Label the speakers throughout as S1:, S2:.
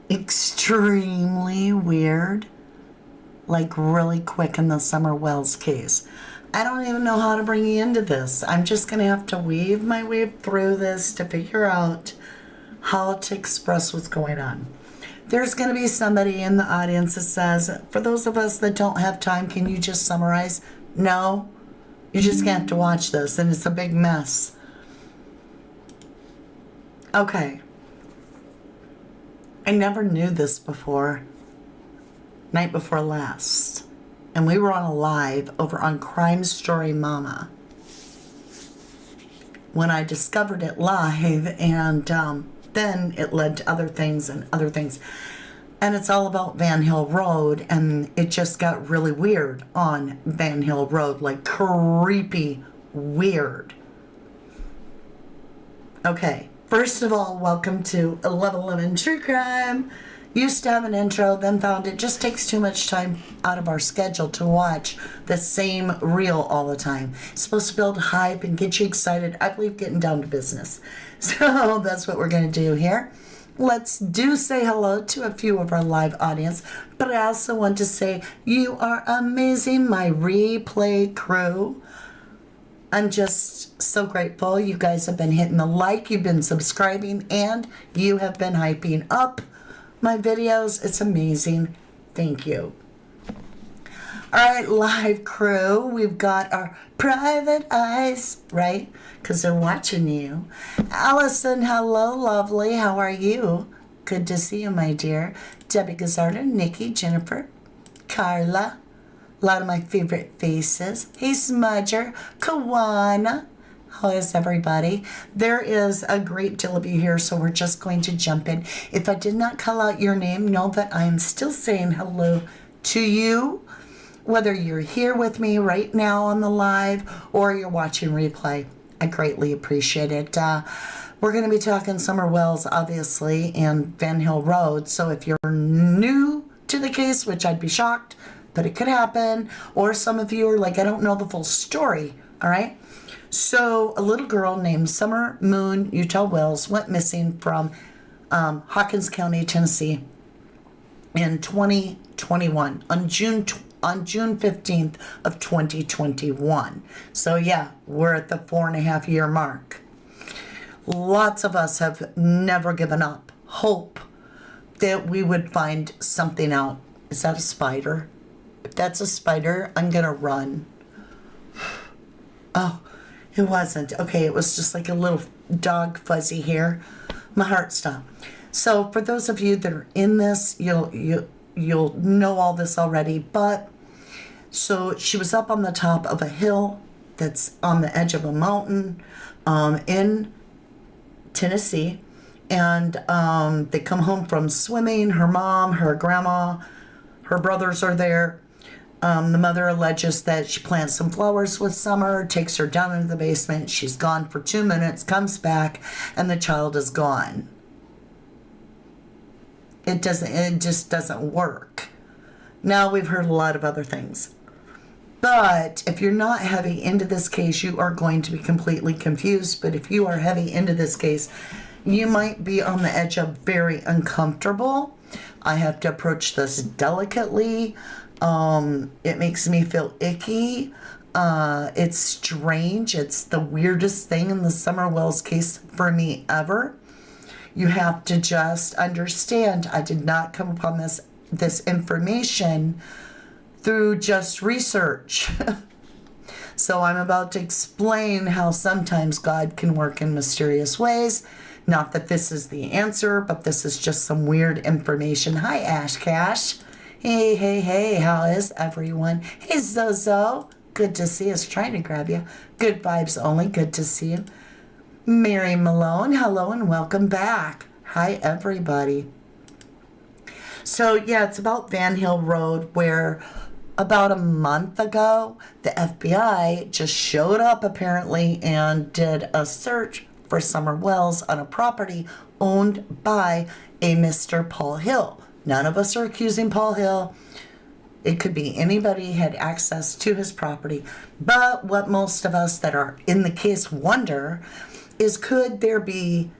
S1: extremely weird, like really quick in the Summer Wells case. I don't even know how to bring you into this. I'm just going to have to weave my way through this to figure out how to express what's going on. There's going to be somebody in the audience that says, for those of us that don't have time, can you just summarize? No, you just have to watch this, and it's a big mess. Okay. I never knew this before. Night before last. And we were on a live over on Crime Story Mama when I discovered it live, and then it led to other things and other things. And it's all about VANHILL Road, and it just got really weird on VANHILL Road, like creepy weird. Okay, first of all, welcome to 1111 True Crime. Used to have an intro, then found it just takes too much time out of our schedule to watch the same reel all the time. It's supposed to build hype and get you excited. I believe getting down to business. So that's what we're going to do here. Let's say hello to a few of our live audience, but I also want to say you are amazing, my replay crew. I'm just so grateful. You guys have been hitting the like, you've been subscribing, and you have been hyping up my videos. It's amazing. Thank you. All right, live crew, we've got our private eyes, right? Because they're watching you. Allison, hello, lovely. How are you? Good to see you, my dear. Debbie Gazzardo, Nikki, Jennifer, Carla. A lot of my favorite faces. Hey, Smudger, Kawana. How is everybody? There is a great deal of you here, so we're just going to jump in. If I did not call out your name, know that I'm still saying hello to you, whether you're here with me right now on the live or you're watching replay. I greatly appreciate it. We're going to be talking Summer Wells, obviously, and VANHILL Road. So if you're new to the case, which I'd be shocked, but it could happen, or some of you are like, I don't know the full story, all right? So a little girl named Summer Moon Utah Wells went missing from Hawkins County, Tennessee in 2021 on June 15th of 2021. So yeah, we're at the 4.5 year mark. Lots of us have never given up hope that we would find something out. Is that a spider? If that's a spider, I'm gonna run. Oh, it wasn't. Okay, it was just like a little dog fuzzy hair. My heart stopped. So for those of you that are in this, you'll know all this already. But so she was up on the top of a hill that's on the edge of a mountain in Tennessee, and they come home from swimming. Her mom, her grandma, her brothers are there. The mother alleges that she plants some flowers with Summer, takes her down into the basement. She's gone for 2 minutes, comes back, and the child is gone. It just doesn't work. Now, we've heard a lot of other things. But if you're not heavy into this case, you are going to be completely confused. But if you are heavy into this case, you might be on the edge of very uncomfortable. I have to approach this delicately. It makes me feel icky. It's strange. It's the weirdest thing in the Summer Wells case for me ever. You have to just understand, I did not come upon this information through just research. So I'm about to explain how sometimes God can work in mysterious ways. Not that this is the answer, but this is just some weird information. Hi, Ash Cash. Hey, how is everyone? Hey, Zozo. Good to see us. Trying to grab you. Good vibes only. Good to see you. Mary Malone, hello and welcome back. Hi, everybody. So, yeah, it's about VANHILL Road, where about a month ago, the FBI just showed up, apparently, and did a search for Summer Wells on a property owned by a Mr. Paul Hill. None of us are accusing Paul Hill. It could be anybody had access to his property. But what most of us that are in the case wonder is, could there be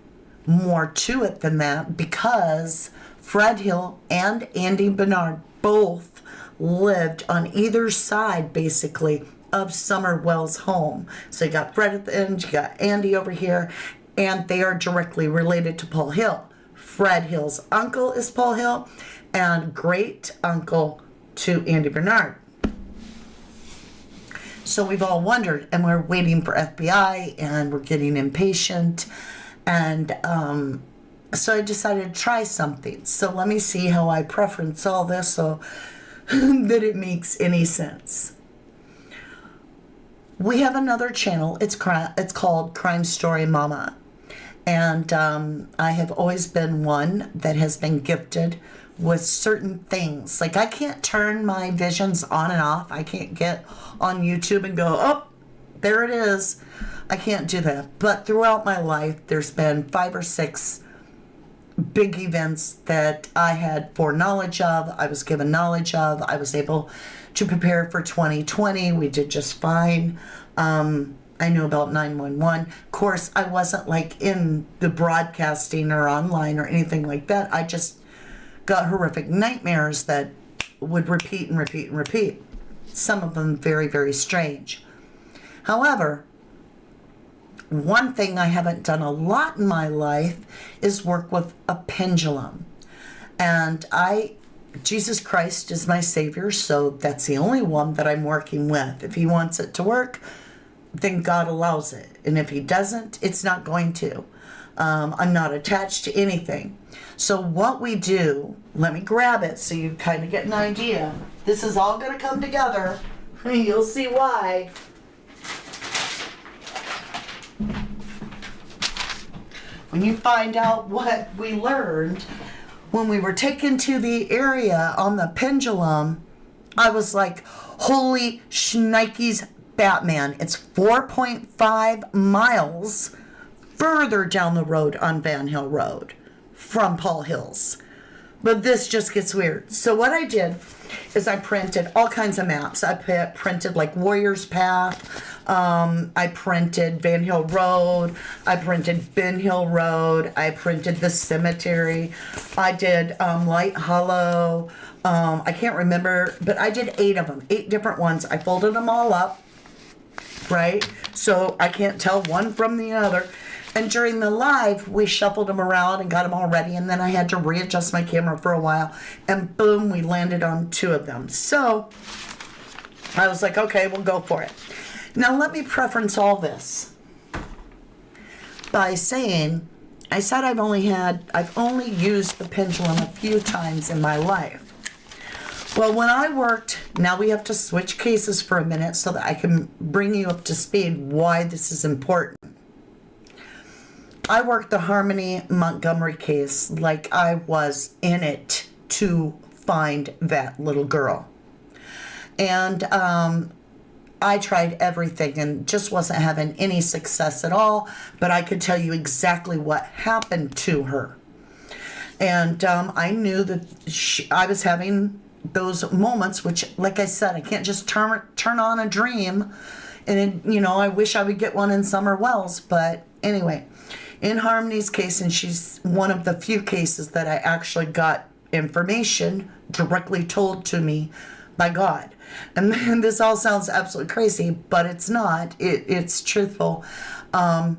S1: more to it than that? Because Fred Hill and Andy Bernard both lived on either side, basically, of Summer Wells' home. So you got Fred at the end, you got Andy over here, and they are directly related to Paul Hill. Fred Hill's uncle is Paul Hill, and great uncle to Andy Bernard. So we've all wondered, and we're waiting for FBI, and we're getting impatient, and so I decided to try something. So let me see how I preference all this so that it makes any sense. We have another channel. It's called Crime Story Mama. And I have always been one that has been gifted with certain things. Like, I can't turn my visions on and off. I can't get on YouTube and go, oh, there it is. I can't do that. But throughout my life, there's been 5 or 6 big events that I had foreknowledge of, I was given knowledge of. I was able to prepare for 2020. We did just fine. I knew about 911. Of course, I wasn't like in the broadcasting or online or anything like that. I just got horrific nightmares that would repeat and repeat and repeat. Some of them very, very strange. However, one thing I haven't done a lot in my life is work with a pendulum. And Jesus Christ is my Savior, so that's the only one that I'm working with. If He wants it to work, then God allows it. And if He doesn't, it's not going to. I'm not attached to anything. So what we do, let me grab it so you kind of get an idea. This is all going to come together. You'll see why. When you find out what we learned when we were taken to the area on the pendulum, I was like, holy shnikes, Batman. It's 4.5 miles further down the road on VANHILL Road from Paul Hills. But this just gets weird. So what I did is I printed all kinds of maps. I printed like Warrior's Path. I printed VANHILL Road. I printed Ben Hill Road. I printed the cemetery. I did Light Hollow. I can't remember, but I did 8 of them, 8 different ones. I folded them all up, right? So I can't tell one from the other. And during the live, we shuffled them around and got them all ready. And then I had to readjust my camera for a while. And boom, we landed on 2 of them. So I was like, okay, we'll go for it. Now let me preference all this by saying, I said I've only used the pendulum a few times in my life. Well, when I worked, now we have to switch cases for a minute so that I can bring you up to speed why this is important. I worked the Harmony Montgomery case like I was in it to find that little girl. And I tried everything and just wasn't having any success at all, but I could tell you exactly what happened to her. And I knew that I was having those moments, which, like I said, I can't just turn on a dream. And, I wish I would get one in Summer Wells, but anyway. In Harmony's case, and she's one of the few cases that I actually got information directly told to me by God. And this all sounds absolutely crazy, but it's not. It's truthful. I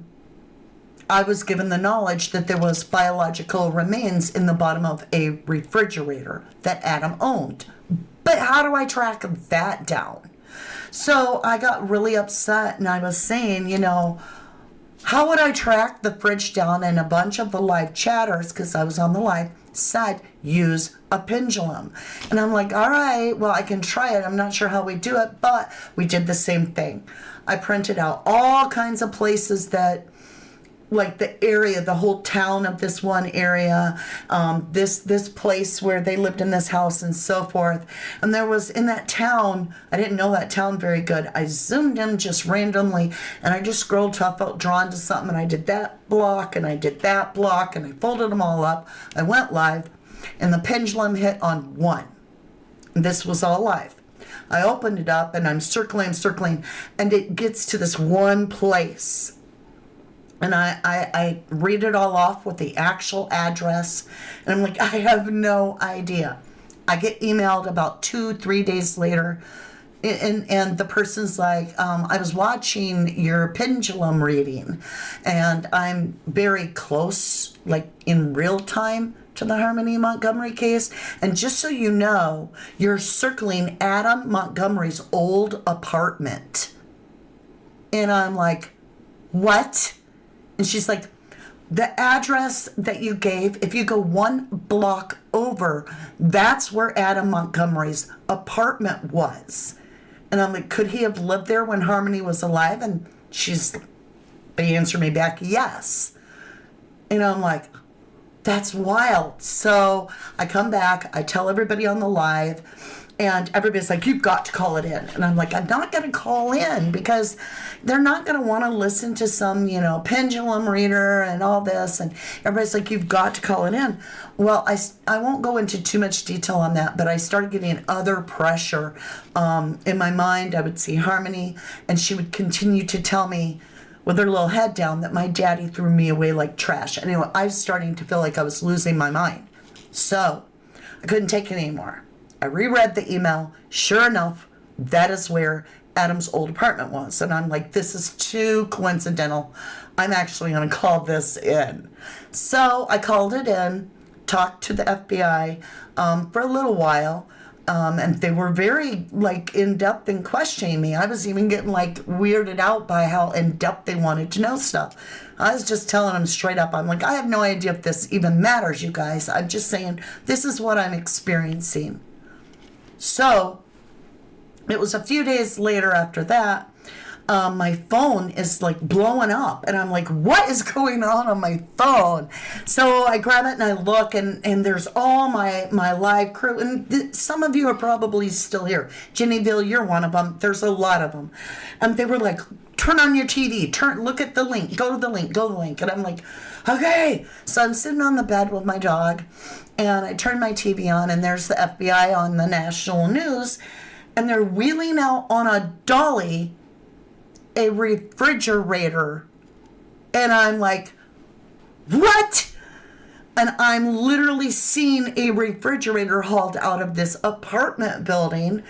S1: was given the knowledge that there was biological remains in the bottom of a refrigerator that Adam owned. But how do I track that down? So I got really upset, and I was saying, how would I track the fridge down? And a bunch of the live chatters, because I was on the live, said, use a pendulum. And I'm like, all right, well, I can try it. I'm not sure how we do it, but we did the same thing. I printed out all kinds of places that, like the area, the whole town of this one area, this place where they lived in this house and so forth. And there was in that town, I didn't know that town very good. I zoomed in just randomly and I just scrolled till I felt drawn to something, and I did that block and I did that block and I folded them all up. I went live and the pendulum hit on 1. And this was all live. I opened it up and I'm circling, and it gets to this one place. And I read it all off with the actual address. And I'm like, I have no idea. I get emailed about 2-3 days later. And the person's like, I was watching your pendulum reading. And I'm very close, like in real time, to the Harmony Montgomery case. And just so you know, you're circling Adam Montgomery's old apartment. And I'm like, what? And she's like, the address that you gave, if you go 1 block over, that's where Adam Montgomery's apartment was. And I'm like, could he have lived there when Harmony was alive? And they answer me back, yes. And I'm like, that's wild. So I come back, I tell everybody on the live, and everybody's like, you've got to call it in. And I'm like, I'm not going to call in because they're not going to want to listen to some, pendulum reader and all this. And everybody's like, you've got to call it in. Well, I won't go into too much detail on that, but I started getting other pressure. In my mind, I would see Harmony, and she would continue to tell me with her little head down that my daddy threw me away like trash. Anyway, I was starting to feel like I was losing my mind. So I couldn't take it anymore. I reread the email. Sure enough, that is where Adam's old apartment was. And I'm like, this is too coincidental. I'm actually going to call this in. So I called it in, talked to the FBI for a little while. And they were very in-depth in questioning me. I was even getting weirded out by how in-depth they wanted to know stuff. I was just telling them straight up, I'm like, I have no idea if this even matters, you guys. I'm just saying, this is what I'm experiencing. So it was a few days later after that, my phone is blowing up, and I'm like, what is going on my phone? So I grab it and I look, and there's all my live crew, and some of you are probably still here. Greeneville, you're one of them. There's a lot of them. And they were like, turn on your TV, look at the link, go to the link. And I'm like, okay. So I'm sitting on the bed with my dog, and I turn my TV on, and there's the FBI on the national news, and they're wheeling out on a dolly a refrigerator. And I'm like, what? And I'm literally seeing a refrigerator hauled out of this apartment building.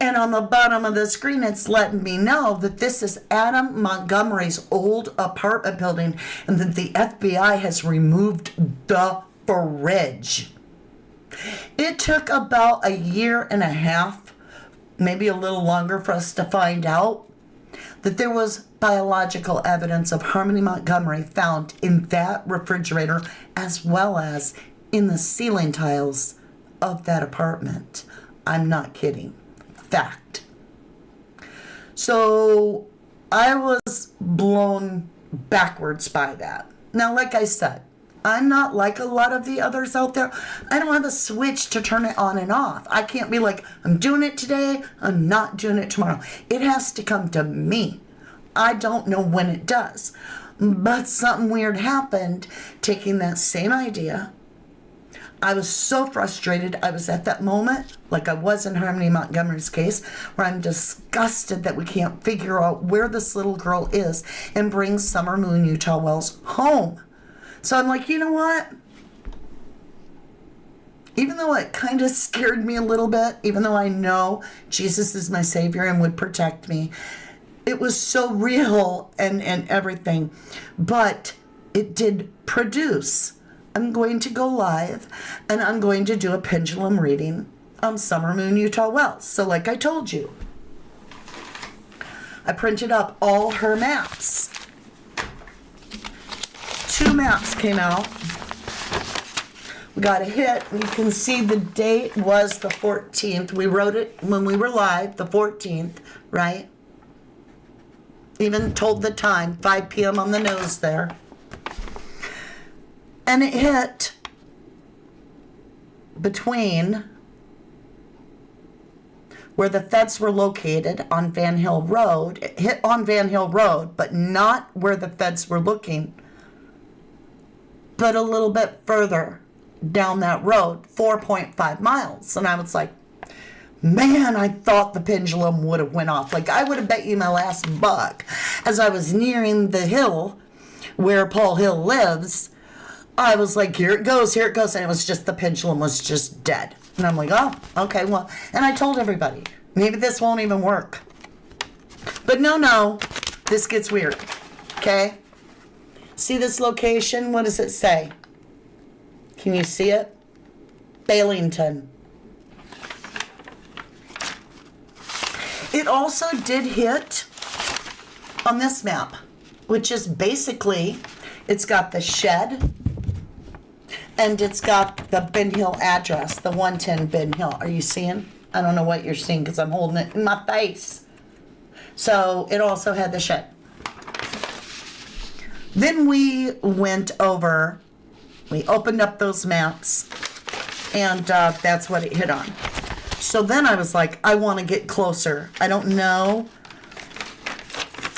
S1: And on the bottom of the screen, it's letting me know that this is Adam Montgomery's old apartment building, and that the FBI has removed the fridge. It took about 1.5 years, maybe a little longer, for us to find out that there was biological evidence of Harmony Montgomery found in that refrigerator, as well as in the ceiling tiles of that apartment. I'm not kidding. Fact. So I was blown backwards by that. Now, like I said, I'm not like a lot of the others out there. I don't have a switch to turn it on and off. I can't be like, I'm doing it today, I'm not doing it tomorrow. It has to come to me. I don't know when it does. But something weird happened taking that same idea. I was so frustrated. I was at that moment, like I was in Harmony Montgomery's case, where I'm disgusted that we can't figure out where this little girl is and bring Summer Moon Utah Wells home. So I'm like, you know what? Even though it kind of scared me a little bit, even though I know Jesus is my Savior and would protect me, it was so real and everything. But it did produce. I'm going to go live, and I'm going to do a pendulum reading on Summer Moon Utah Wells. So like I told you, I printed up all her maps. 2 maps came out. We got a hit. You can see the date was the 14th. We wrote it when we were live, the 14th, right? Even told the time, 5 p.m. on the nose there. And it hit between where the feds were located on VANHILL Road. It hit on VANHILL Road, but not where the feds were looking, but a little bit further down that road, 4.5 miles. And I was like, man, I thought the pendulum would have went off. Like, I would have bet you my last buck as I was nearing the hill where Paul Hill lives, I was like, here it goes, here it goes. And it was just, the pendulum was just dead. And I'm like, oh, okay, well. And I told everybody, maybe this won't even work. But no, this gets weird. Okay? See this location? What does it say? Can you see it? Bailington. It also did hit on this map, which is basically, it's got the shed and it's got the Ben Hill address, the 110 Ben Hill. Are you seeing? I don't know what you're seeing because I'm holding it in my face. So it also had the shed. Then we went over, we opened up those maps, and that's what it hit on. So then I was like, I want to get closer. I don't know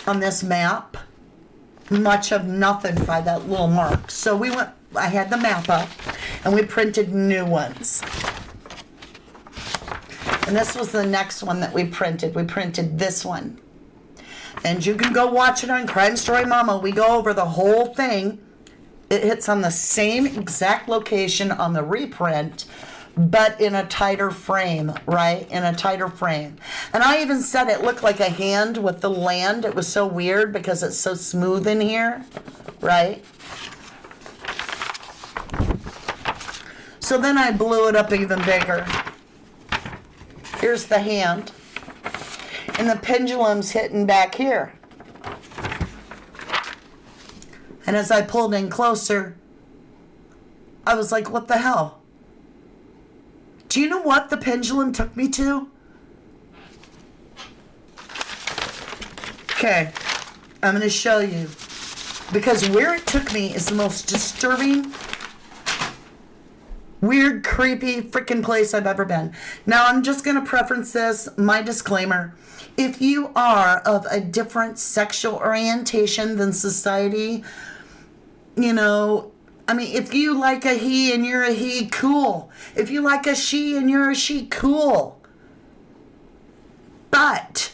S1: on this map much of nothing by that little mark. So we went, I had the map up, and we printed new ones. And this was the next one that we printed. We printed this one. And you can go watch it on Crime Story Mama. We go over the whole thing. It hits on the same exact location on the reprint, but in a tighter frame, right? In a tighter frame. And I even said it looked like a hand with the land. It was so weird because it's so smooth in here, right? So then I blew it up even bigger. Here's the hand. And the pendulum's hitting back here. And as I pulled in closer, I was like, what the hell? Do you know what the pendulum took me to? Okay, I'm going to show you. Because where it took me is the most disturbing, weird, creepy, freaking place I've ever been. Now, I'm just going to preference this, my disclaimer. If you are of a different sexual orientation than society, you know, I mean, if you like a he and you're a he, cool. If you like a she and you're a she, cool. But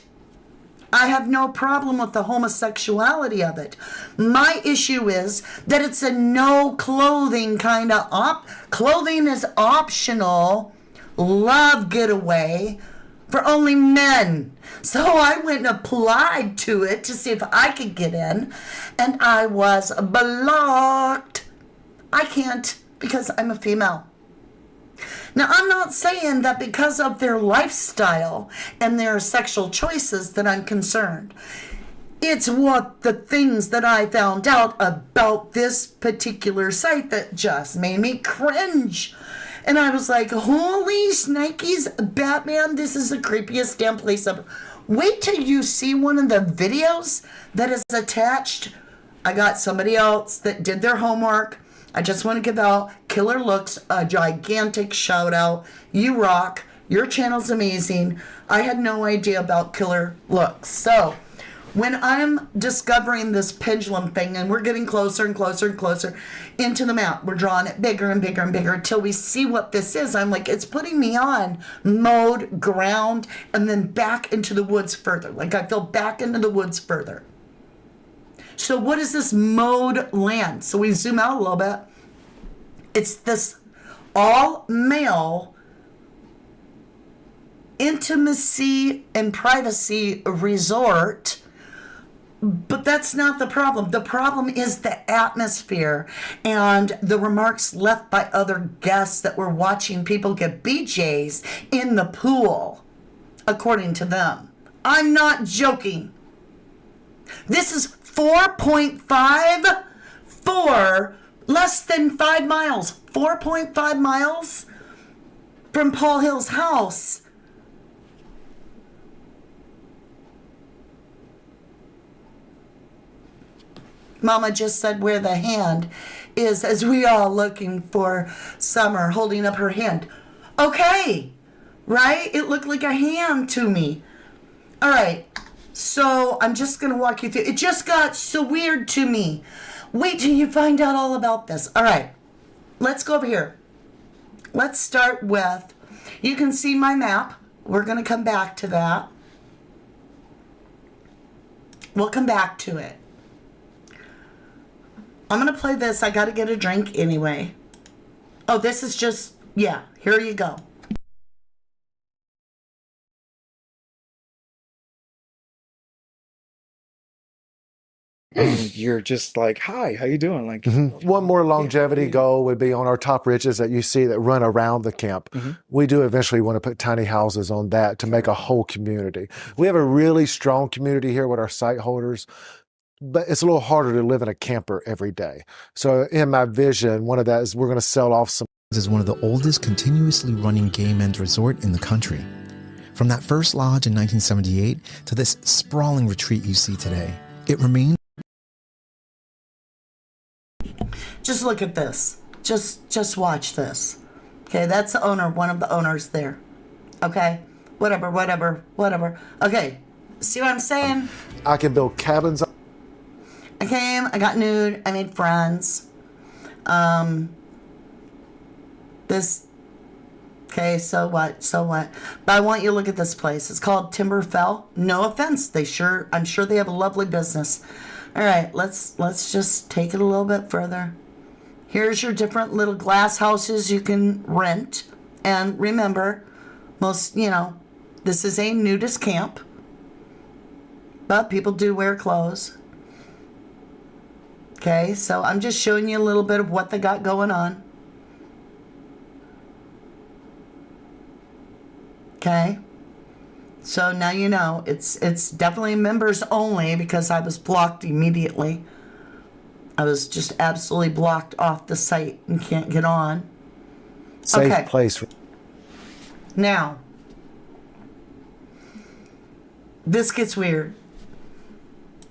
S1: I have no problem with the homosexuality of it. My issue is that it's a no clothing kind of clothing is optional, love getaway for only men. So I went and applied to it to see if I could get in, and I was blocked. I can't because I'm a female. Now, I'm not saying that because of their lifestyle and their sexual choices that I'm concerned. It's what the things that I found out about this particular site that just made me cringe. And I was like, holy shnikes, Batman, this is the creepiest damn place ever. Wait till you see one of the videos that is attached. I got somebody else that did their homework. I just want to give out Killer Looks a gigantic shout out. You rock. Your channel's amazing. I had no idea about Killer Looks. So when I'm discovering this pendulum thing and we're getting closer and closer and closer into the map, we're drawing it bigger and bigger and bigger until we see what this is. I'm like, it's putting me on mode, ground, and then back into the woods further. Like I feel back into the woods further. So what is this mode land? So we zoom out a little bit. It's this all male intimacy and privacy resort. But that's not the problem. The problem is the atmosphere and the remarks left by other guests that were watching people get BJs in the pool, according to them. I'm not joking. This is 4.5 for less than 5 miles. 4.5 miles from Paul Hill's house. Mama just said where the hand is as we all looking for Summer holding up her hand. Okay, right? It looked like a hand to me. All right, so I'm just going to walk you through. It just got so weird to me. Wait till you find out all about this. All right, let's go over here. Let's start with, you can see my map. We're going to come back to that. We'll come back to it. I'm going to play this. I got to get a drink anyway. Oh, this is just, yeah, here you go.
S2: And you're just like, hi, how you doing? Like,
S3: One more longevity goal would be on our top ridges that you see that run around the camp. We do eventually want to put tiny houses on that to make a whole community. We have a really strong community here with our site holders, but it's a little harder to live in a camper every day. So in my vision, one of that is we're going to sell off some.
S4: This is one of the oldest continuously running gay men's resort in the country. From that first lodge in 1978 to this sprawling retreat you see today, it remains.
S1: Just look at this. Just watch this. Okay, that's the owner, one of the owners there. Okay, whatever. Okay, see what I'm saying?
S3: I can build cabins.
S1: I came, I got nude, I made friends. Okay, so what? But I want you to look at this place. It's called Timberfell. No offense, I'm sure they have a lovely business. All right, let's just take it a little bit further. Here's your different little glass houses you can rent. And remember, this is a nudist camp. But people do wear clothes. Okay, so I'm just showing you a little bit of what they got going on. Okay. So now you know, it's definitely members only because I was blocked immediately. I was just absolutely blocked off the site and can't get on.
S3: Safe place.
S1: Now, this gets weird.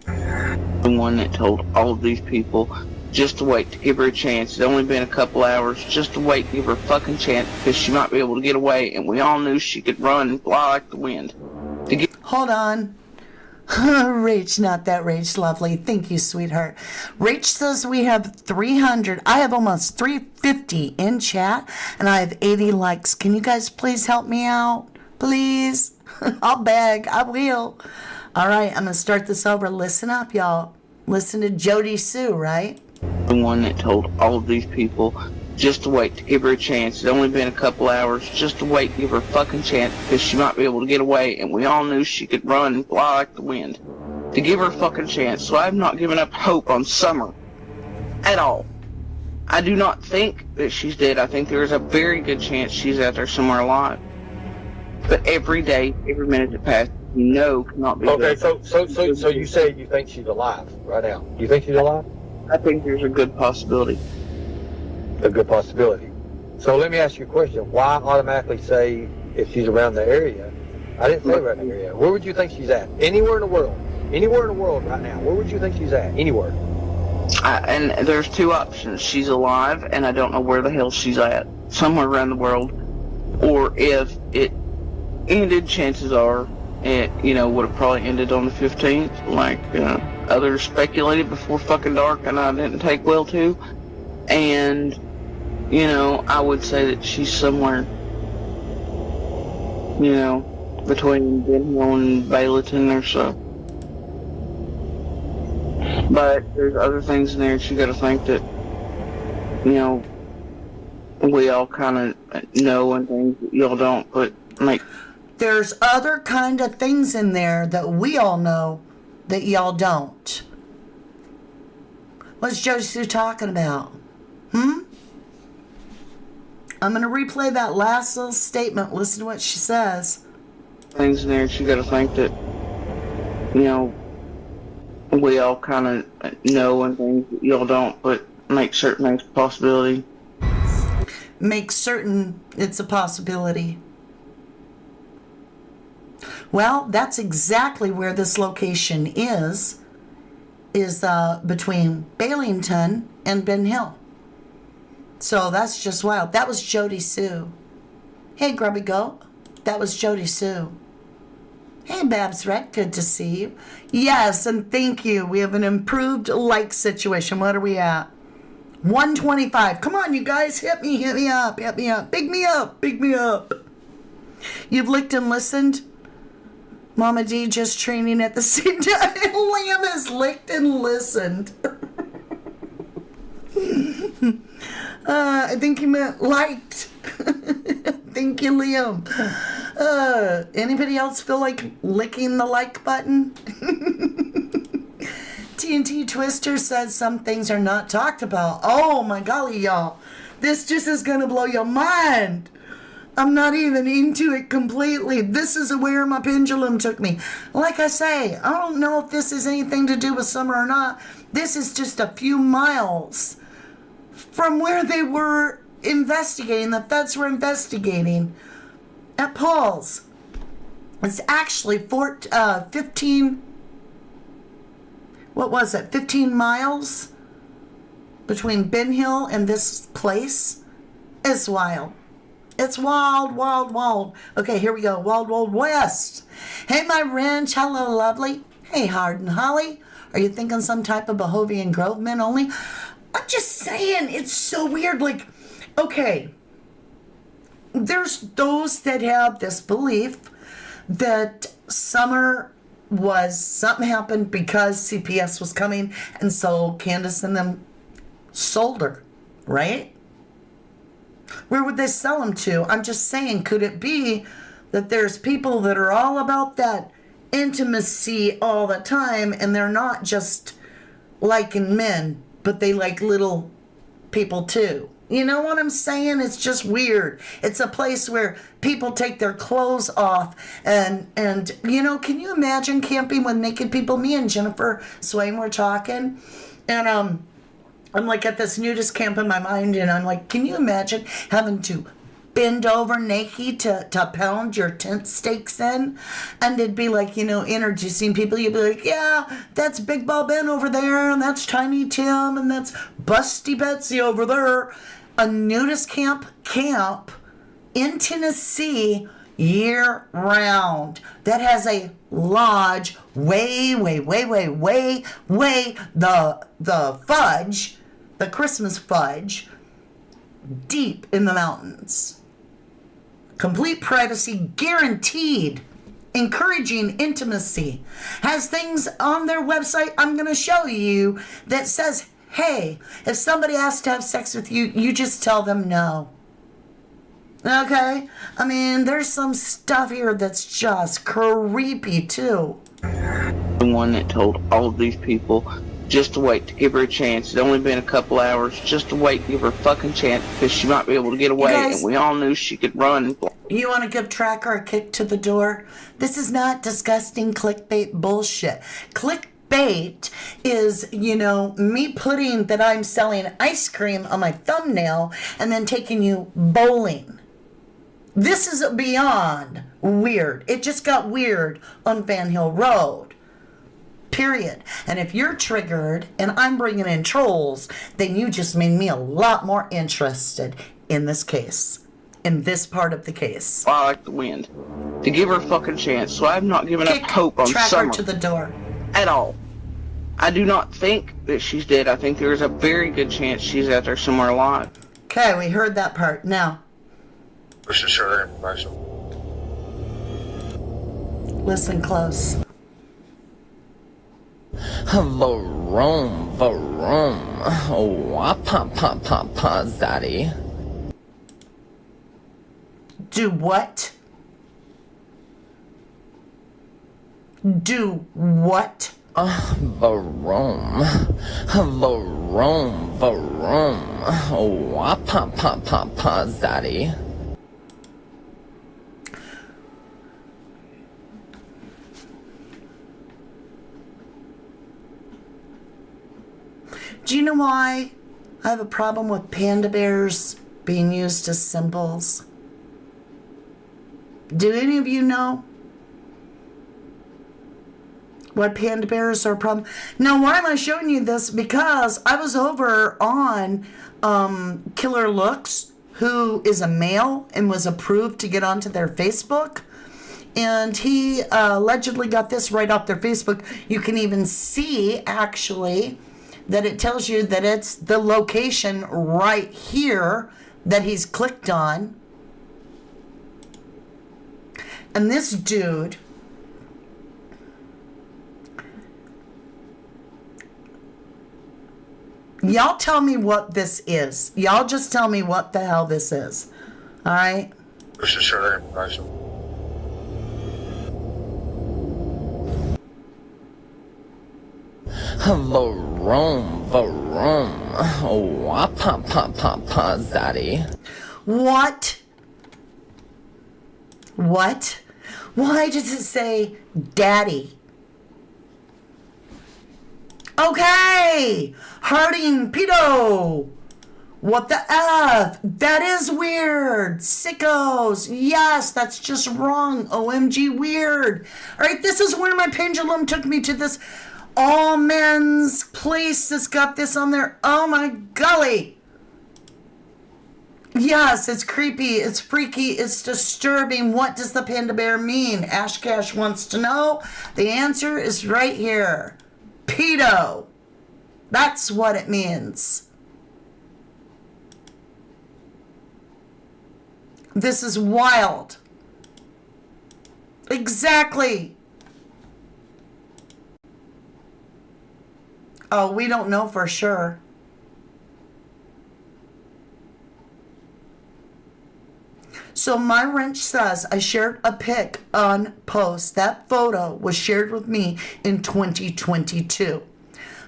S5: The one that told all of these people just to wait, to give her a chance. It's only been a couple hours. Just to wait, give her a fucking chance because she might be able to get away. And we all knew she could run and fly like the wind.
S1: Hold on. Rach, not that Rach, lovely. Thank you, sweetheart. Rach says we have 300. I have almost 350 in chat, and I have 80 likes. Can you guys please help me out? Please? I'll beg. I will. All right, I'm going to start this over. Listen up, y'all. Listen to Jody Sue, right?
S5: The one that told all of these people just to wait, to give her a chance. It's only been a couple hours. Just to wait, give her a fucking chance because she might be able to get away. And we all knew she could run and fly like the wind. To give her a fucking chance. So I've not given up hope on Summer. At all. I do not think that she's dead. I think there is a very good chance she's out there somewhere alive. But every day, every minute that passes, you know cannot be
S6: okay,
S5: good.
S6: So you say you think she's alive right now. Do you think she's alive?
S5: I think there's a good possibility.
S6: A good possibility. So let me ask you a question. Why automatically say if she's around the area? I didn't say around the area. Where would you think she's at? Anywhere in the world. Anywhere in the world right now. Where would you think she's at? Anywhere.
S5: And there's two options. She's alive, and I don't know where the hell she's at. Somewhere around the world. Or if it ended, chances are it, would have probably ended on the 15th, like others speculated before fucking dark, and I didn't take well to. And, I would say that she's somewhere, between VANHILL and Bayleton or so. But there's other things in there that you gotta think that, we all kind of know and things that y'all don't, but,
S1: There's other kind of things in there that we all know that y'all don't. What's Josie Sue talking about? I'm going to replay that last little statement. Listen to what she says.
S5: Things in there that you gotta think that, we all kind of know and things that y'all don't, but make certain things a possibility.
S1: Make certain it's a possibility. Well, that's exactly where this location is between Bailington and VANHILL. So that's just wild. That was Jody Sue. Hey, Grubby Goat. That was Jody Sue. Hey, Babs Red. Good to see you. Yes, and thank you. We have an improved like situation. What are we at? 125. Come on, you guys. Hit me up. Big me up. You've licked and listened? Mama D just training at the same time. Lamb has licked and listened. I think you meant liked. Thank you, Liam. Anybody else feel like licking the like button? TNT Twister says some things are not talked about. Oh my golly, y'all. This just is gonna blow your mind. I'm not even into it completely. This is where my pendulum took me. Like I say, I don't know if this has anything to do with summer or not. This is just a few miles from where they were investigating, the feds were investigating at Paul's. It's actually 15 miles between Ben Hill and this place. It's wild. It's wild, wild, wild. Okay, here we go. Wild, wild west. Hey, my ranch. Hello, lovely. Hey, Hard and Holly. Are you thinking some type of Bohovian Grove men only? I'm just saying, it's so weird. Like, okay, there's those that have this belief that summer was something happened because CPS was coming, and so Candace and them sold her, right? Where would they sell them to? I'm just saying, could it be that there's people that are all about that intimacy all the time, and they're not just liking men, but they like little people too? You know what I'm saying? It's just weird. It's a place where people take their clothes off and you know, can you imagine camping with naked people? Me and Jennifer Swain were talking, and I'm like at this nudist camp in my mind, and I'm like, can you imagine having to bend over naked to pound your tent stakes in? And it'd be like, you know, introducing people. You'd be like, yeah, that's Big Ball Ben over there, and that's Tiny Tim, and that's Busty Betsy over there. A nudist camp in Tennessee year round that has a lodge way the fudge, the Christmas fudge, deep in the mountains. Complete privacy guaranteed. Encouraging intimacy. Has things on their website I'm going to show you that says, hey, if somebody asks to have sex with you, you just tell them no. Okay? I mean, there's some stuff here that's just creepy too.
S5: The one that told all of these people just to wait, to give her a chance. It's only been a couple hours. Just to wait, give her a fucking chance, because she might be able to get away.
S1: Guys,
S5: and we all knew she could run.
S1: You want to give Tracker a kick to the door? This is not disgusting clickbait bullshit. Clickbait is, you know, me putting that I'm selling ice cream on my thumbnail and then taking you bowling. This is beyond weird. It just got weird on VANHILL Road. Period. And if you're triggered and I'm bringing in trolls, then you just made me a lot more interested in this case. In this part of the case.
S5: I like the wind. To give her a fucking chance. So I've not given up
S1: Kick
S5: hope on
S1: Tracker
S5: summer.
S1: to the door.
S5: At all. I do not think that she's dead. I think there is a very good chance she's out there somewhere alive.
S1: Okay, we heard that part. Now,
S7: We should share that information.
S1: listen close.
S8: Vroom, vroom. Wah-pa-pa-pa-pa, zaddy.
S1: Do what? Do what?
S8: Vroom. Vroom, vroom. Wah-pa-pa-pa-pa, zaddy.
S1: Do you know why I have a problem with panda bears being used as symbols? Do any of you know why panda bears are a problem? Now, why am I showing you this? Because I was over on Killer Looks, who is a male and was approved to get onto their Facebook. And he allegedly got this right off their Facebook. You can even see, actually, that it tells you that it's the location right here that he's clicked on. And this dude Y'all tell me what this is. Y'all just tell me what the hell this is. All right?
S7: Wish to share that information.
S8: Vroom, vroom. Wah, pa, pa, pa, pa, zaddy.
S1: What? What? Why does it say daddy? Okay! Harding pedo! What the F? That is weird. Sickos. Yes, that's just wrong. OMG weird. Alright, this is where my pendulum took me to this all men's place that's got this on there. Oh my golly. Yes, it's creepy, it's freaky, it's disturbing. What does the panda bear mean? Ash Cash wants to know. The answer is right here. Pedo. That's what it means. This is wild. Exactly. Oh, we don't know for sure. So my wrench says I shared a pic on post. That photo was shared with me in 2022.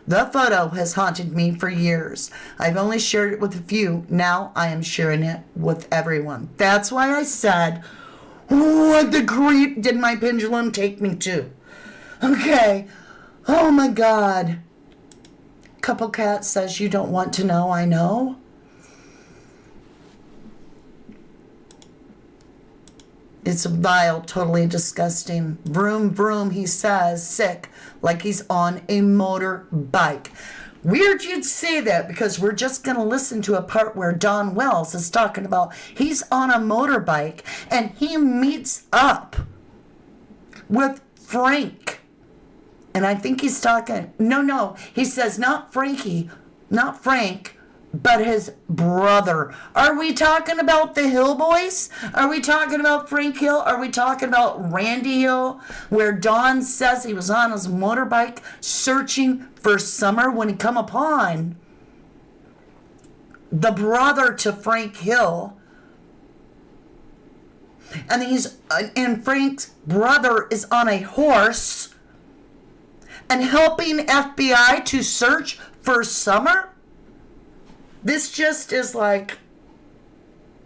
S1: The photo has haunted me for years. I've only shared it with a few. Now I am sharing it with everyone. That's why I said, what the creep did my pendulum take me to? Okay. Oh my God. Couple Cat says you don't want to know. I know. It's vile, totally disgusting. Vroom, vroom, he says, sick, like he's on a motorbike. Weird you'd say that because we're just going to listen to a part where Don Wells is talking about he's on a motorbike and he meets up with Frank. And I think he's talking, no, he says not Frankie, not Frank, but his brother. Are we talking about the Hill Boys? Are we talking about Frank Hill? Are we talking about Randy Hill, where Don says he was on his motorbike searching for Summer when he come upon the brother to Frank Hill? And Frank's brother is on a horse and helping FBI to search for Summer? This just is like,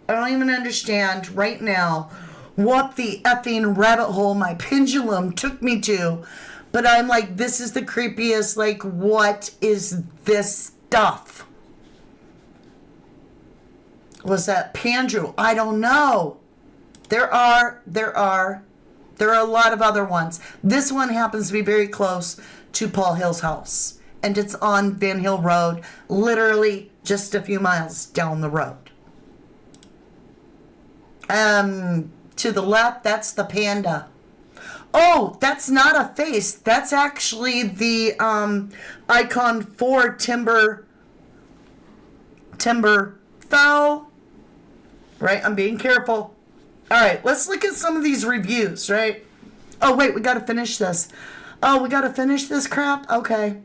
S1: I don't even understand right now what the effing rabbit hole my pendulum took me to. But I'm like, this is the creepiest, like, what is this stuff? Was that Pandrew? I don't know. There are a lot of other ones. This one happens to be very close to Paul Hill's house. And it's on VANHILL Road, literally just a few miles down the road. To the left, that's the panda. Oh, that's not a face. That's actually the icon for Timber Foe. Right, I'm being careful. All right, let's look at some of these reviews, right? Oh, wait, we got to finish this. Oh, we got to finish this crap? Okay.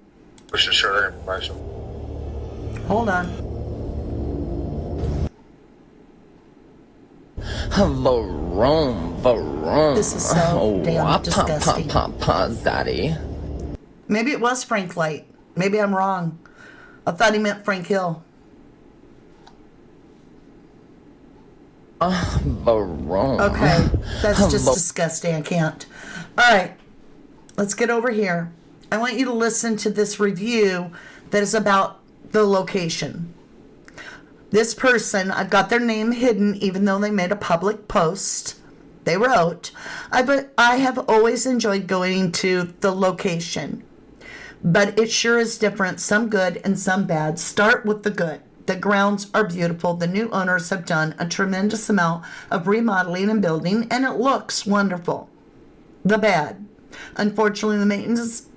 S7: Wish to share that information.
S1: Hold on.
S8: Vroom, vroom.
S1: This is so damn disgusting.
S8: Pa, pa, pa, zaddy.
S1: Maybe it was Frank Light. Maybe I'm wrong. I thought he meant Frank Hill.
S8: Vroom.
S1: Okay, that's just disgusting. I can't. All right, let's get over here. I want you to listen to this review that is about the location. This person, I've got their name hidden even though they made a public post. They wrote, I have always enjoyed going to the location, but it sure is different, some good and some bad. Start with the good. The grounds are beautiful. The new owners have done a tremendous amount of remodeling and building, and it looks wonderful. The bad. Unfortunately, the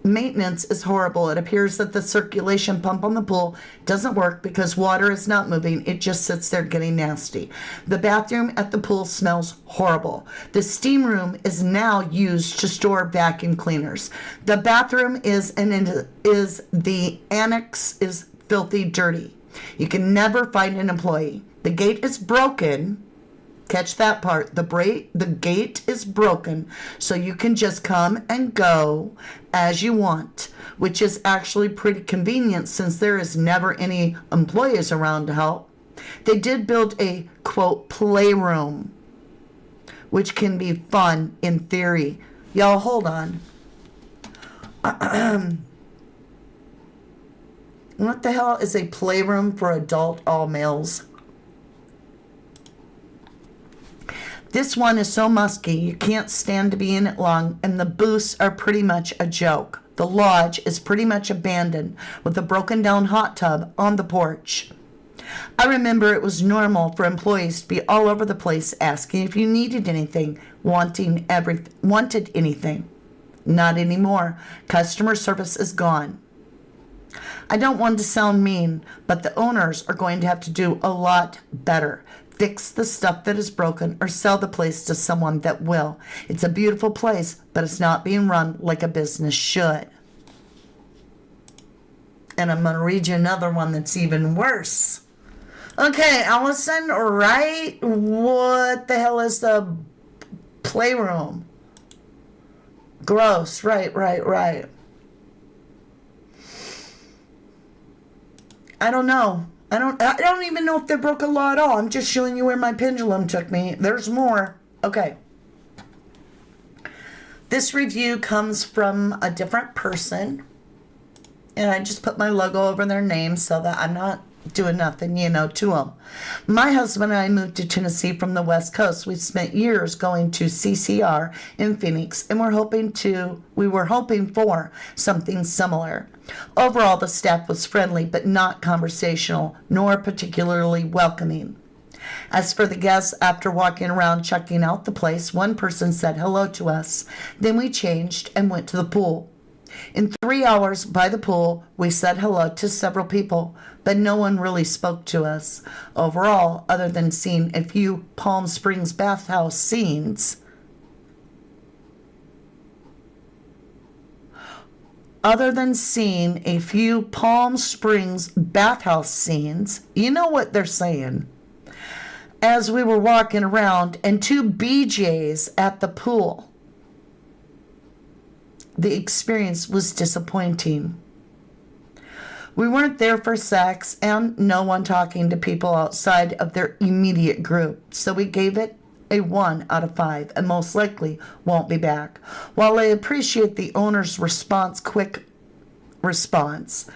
S1: maintenance is horrible. It appears that the circulation pump on the pool doesn't work because water is not moving. It just sits there getting nasty. The bathroom at the pool smells horrible. The steam room is now used to store vacuum cleaners. The bathroom is the annex is filthy dirty. You can never find an employee. The gate is broken. Catch that part. The gate is broken, so you can just come and go as you want, which is actually pretty convenient since there is never any employees around to help. They did build a, quote, playroom, which can be fun in theory. Y'all, hold on. What the hell is a playroom for adult all males? This one is so musky you can't stand to be in it long, and the booths are pretty much a joke. The lodge is pretty much abandoned with a broken down hot tub on the porch. I remember it was normal for employees to be all over the place asking if you needed anything, wanted anything. Not anymore. Customer service is gone. I don't want to sound mean, but the owners are going to have to do a lot better. Fix the stuff that is broken or sell the place to someone that will. It's a beautiful place, but it's not being run like a business should. And I'm going to read you another one that's even worse. Okay, Allison, right? What the hell is the playroom? Gross. Right. I don't know. I don't even know if they broke a law at all. I'm just showing you where my pendulum took me. There's more. Okay. This review comes from a different person. And I just put my logo over their name so that I'm not doing nothing, to them. My husband and I moved to Tennessee from the West Coast. We've spent years going to CCR in Phoenix, and we were hoping for something similar. Overall, the staff was friendly, but not conversational, nor particularly welcoming. As for the guests, after walking around checking out the place, one person said hello to us. Then we changed and went to the pool. In 3 hours by the pool, we said hello to several people, but no one really spoke to us. Overall, other than seeing a few Palm Springs bathhouse scenes, you know what they're saying. As we were walking around, and 2 BJs at the pool, the experience was disappointing. We weren't there for sex and no one talking to people outside of their immediate group, so we gave it a 1 out of 5 and most likely won't be back. While I appreciate the owner's quick response,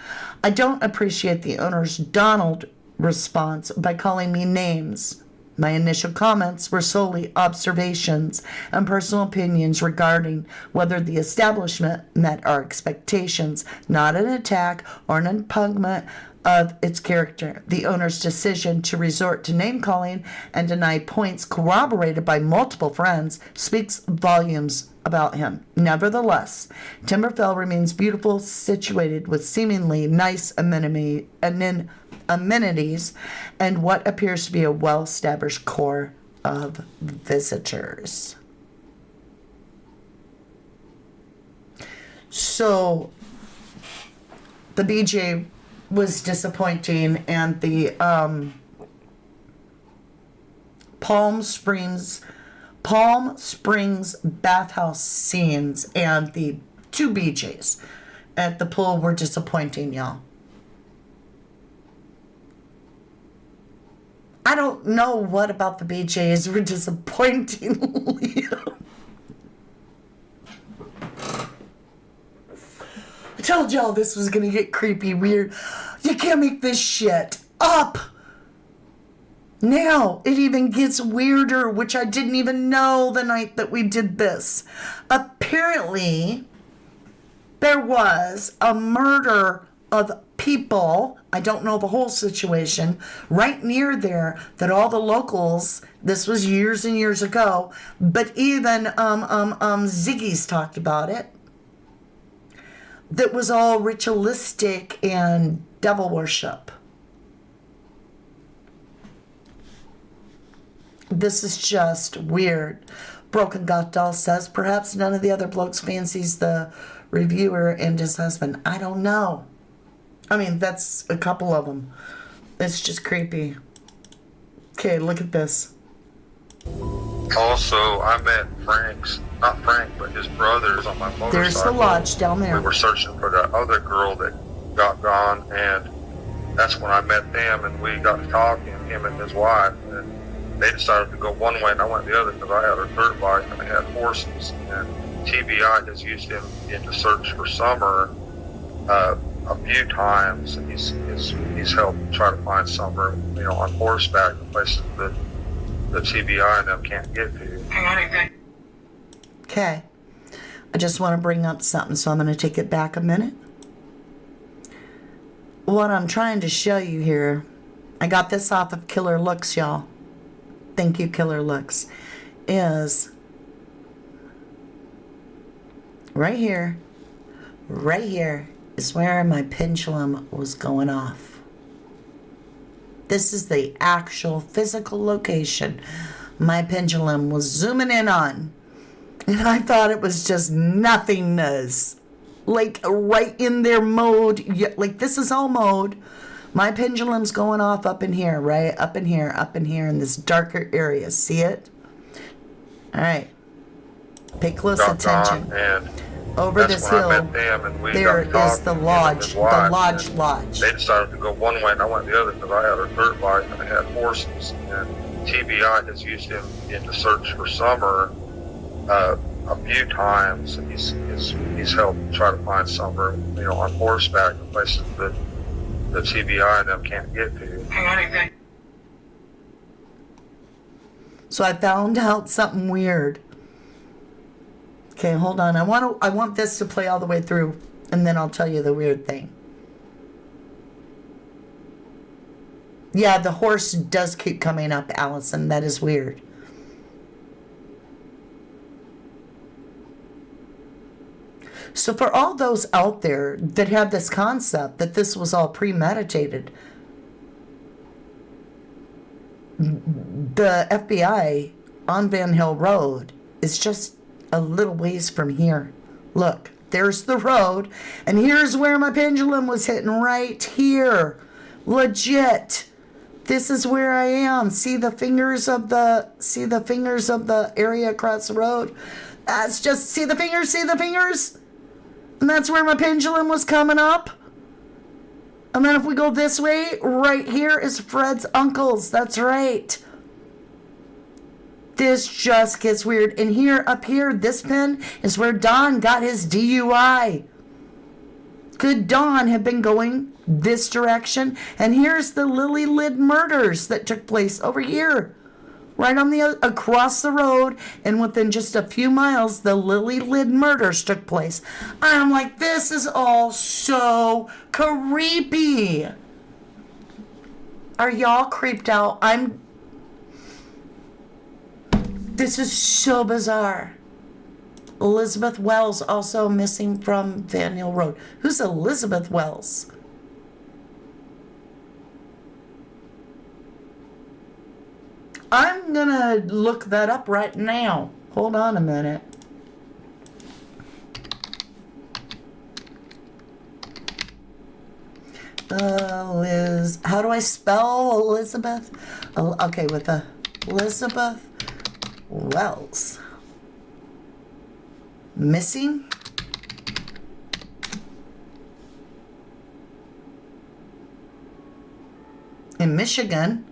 S1: I don't appreciate the owner's Donald response by calling me names. My initial comments were solely observations and personal opinions regarding whether the establishment met our expectations, not an attack or an impugnment of its character. The owner's decision to resort to name-calling and deny points corroborated by multiple friends speaks volumes about him. Nevertheless, Timberfell remains beautiful, situated with seemingly nice amenities and what appears to be a well-established core of visitors. So the BJ was disappointing, and the Palm Springs bathhouse scenes and the 2 BJs at the pool were disappointing, y'all. I don't know what about the BJs were disappointing, Leo. I told y'all this was gonna get creepy, weird. You can't make this shit up. Now, it even gets weirder, which I didn't even know the night that we did this. Apparently, there was a murder of people, I don't know the whole situation, right near there that all the locals, this was years and years ago, but even Ziggy's talked about it, that was all ritualistic and devil worship. This is just weird. Broken Goth Doll says, perhaps none of the other blokes fancies the reviewer and his husband. I don't know. I mean, that's a couple of them. It's just creepy. Okay, look at this.
S7: Also, I met not Frank, but his brothers on my motorcycle.
S1: There's the lodge down there.
S7: We were searching for that other girl that got gone, and that's when I met them, and we got to talking, him and his wife, and they decided to go one way and I went the other because I had a dirt bike and they had horses, and TBI has used him in the search for Summer a few times, and he's helped try to find Summer, on horseback in places that the TBI and them can't get to.
S1: Okay. I just want to bring up something, so I'm going to take it back a minute. What I'm trying to show you here, I got this off of Killer Looks, y'all. Thank you, Killer Looks. Is right here is where my pendulum was going off. This is the actual physical location my pendulum was zooming in on. And I thought it was just nothingness. Like right in their mode. Like this is all mode. My pendulum's going off up in here, right? Up in here in this darker area. See it? All right. Pay close attention. Over this hill, there is the lodge, lodge.
S7: They decided to go one way and I went the other because I had a dirt bike and I had horses. And TBI has used him in the search for Summer a few times, and he's helped try to find Summer, on horseback in places that the TBI and them can't get to.
S1: So I found out something weird. Okay, hold on. I want this to play all the way through, and then I'll tell you the weird thing. Yeah, the horse does keep coming up, Allison. That is weird. So for all those out there that have this concept that this was all premeditated, the FBI on VANHILL Road is just a little ways from here. Look, there's the road, and here's where my pendulum was hitting, right here. Legit. This is where I am. See the fingers of the area across the road? That's just, see the fingers? And that's where my pendulum was coming up. And then if we go this way, right here is Fred's uncle's. That's right. This just gets weird. And here, up here, this pin is where Don got his DUI. Could Don have been going this direction? And here's the Lily Lid murders that took place over here. Right on across the road, and within just a few miles, the Lily Lid murders took place. I'm like, this is all so creepy. Are y'all creeped out? This is so bizarre. Elizabeth Wells also missing from VANHILL Road. Who's Elizabeth Wells? I'm gonna look that up right now. Hold on a minute. How do I spell Elizabeth? Okay, with Elizabeth Wells. Missing? In Michigan.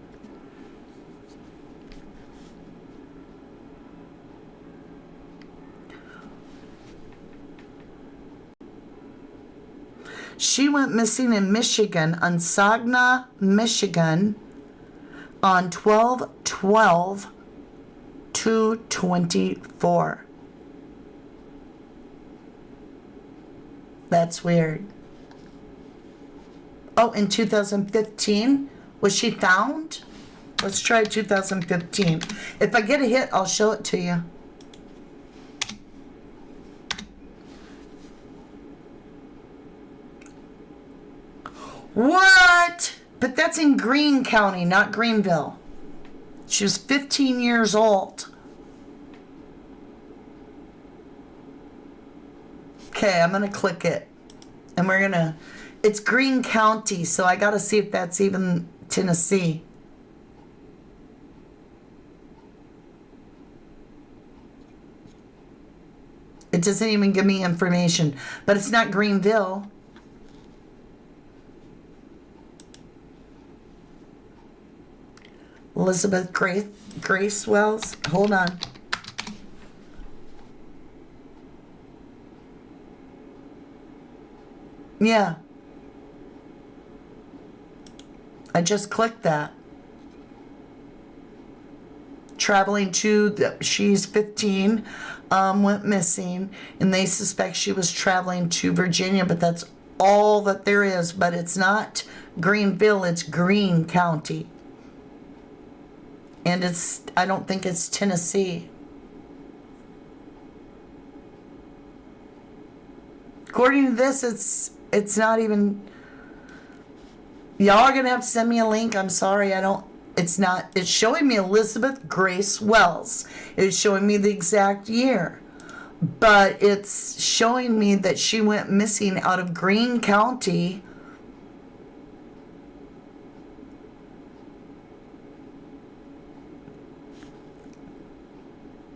S1: She went missing in Michigan, on Saginaw, Michigan, on 12/12/224. That's weird. Oh, in 2015, was she found? Let's try 2015. If I get a hit, I'll show it to you. What? But that's in Greene County, not Greeneville. She was 15 years old. Okay, I'm going to click it. And we're going to It's Greene County, so I got to see if that's even Tennessee. It doesn't even give me information, but it's not Greeneville. Elizabeth Grace Wells. Hold on. Yeah. I just clicked that. Traveling to, she's 15, went missing, and they suspect she was traveling to Virginia, but that's all that there is. But it's not Greeneville, it's Greene County. And it's, I don't think it's Tennessee. According to this, it's not even, y'all are gonna have to send me a link. I'm sorry, it's not, it's showing me Elizabeth Grace Wells. It's showing me the exact year. But it's showing me that she went missing out of Greene County.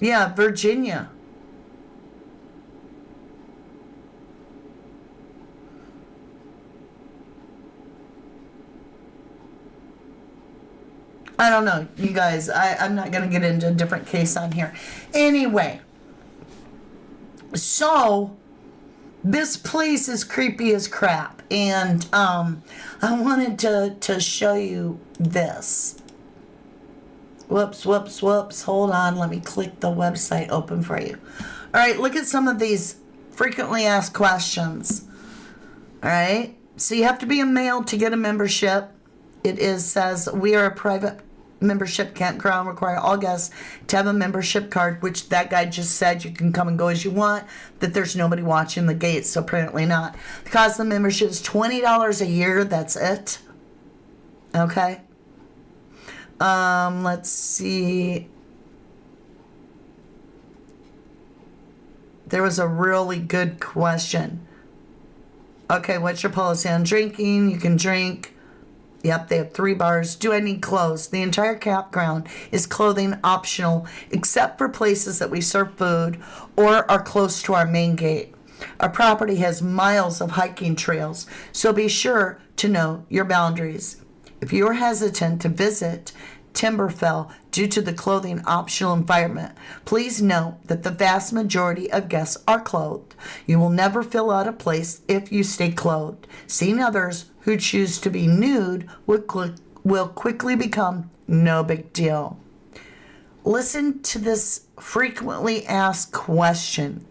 S1: Yeah, Virginia. I don't know, you guys. I'm not going to get into a different case on here. Anyway, so this place is creepy as crap. And I wanted to show you this. Whoops. Hold on. Let me click the website open for you. All right, look at some of these frequently asked questions. All right, so you have to be a male to get a membership. It says, we are a private membership campground, require all guests to have a membership card, which that guy just said you can come and go as you want, that there's nobody watching the gates, so apparently not. The cost of the membership is $20 a year, that's it. Okay. Let's see. There was a really good question. Okay, what's your policy on drinking? You can drink. Yep, they have 3 bars. Do I need clothes? The entire campground is clothing optional, except for places that we serve food or are close to our main gate. Our property has miles of hiking trails, so be sure to know your boundaries. If you are hesitant to visit Timberfell due to the clothing optional environment, please note that the vast majority of guests are clothed. You will never feel out of place if you stay clothed. Seeing others who choose to be nude will quickly become no big deal. Listen to this frequently asked question.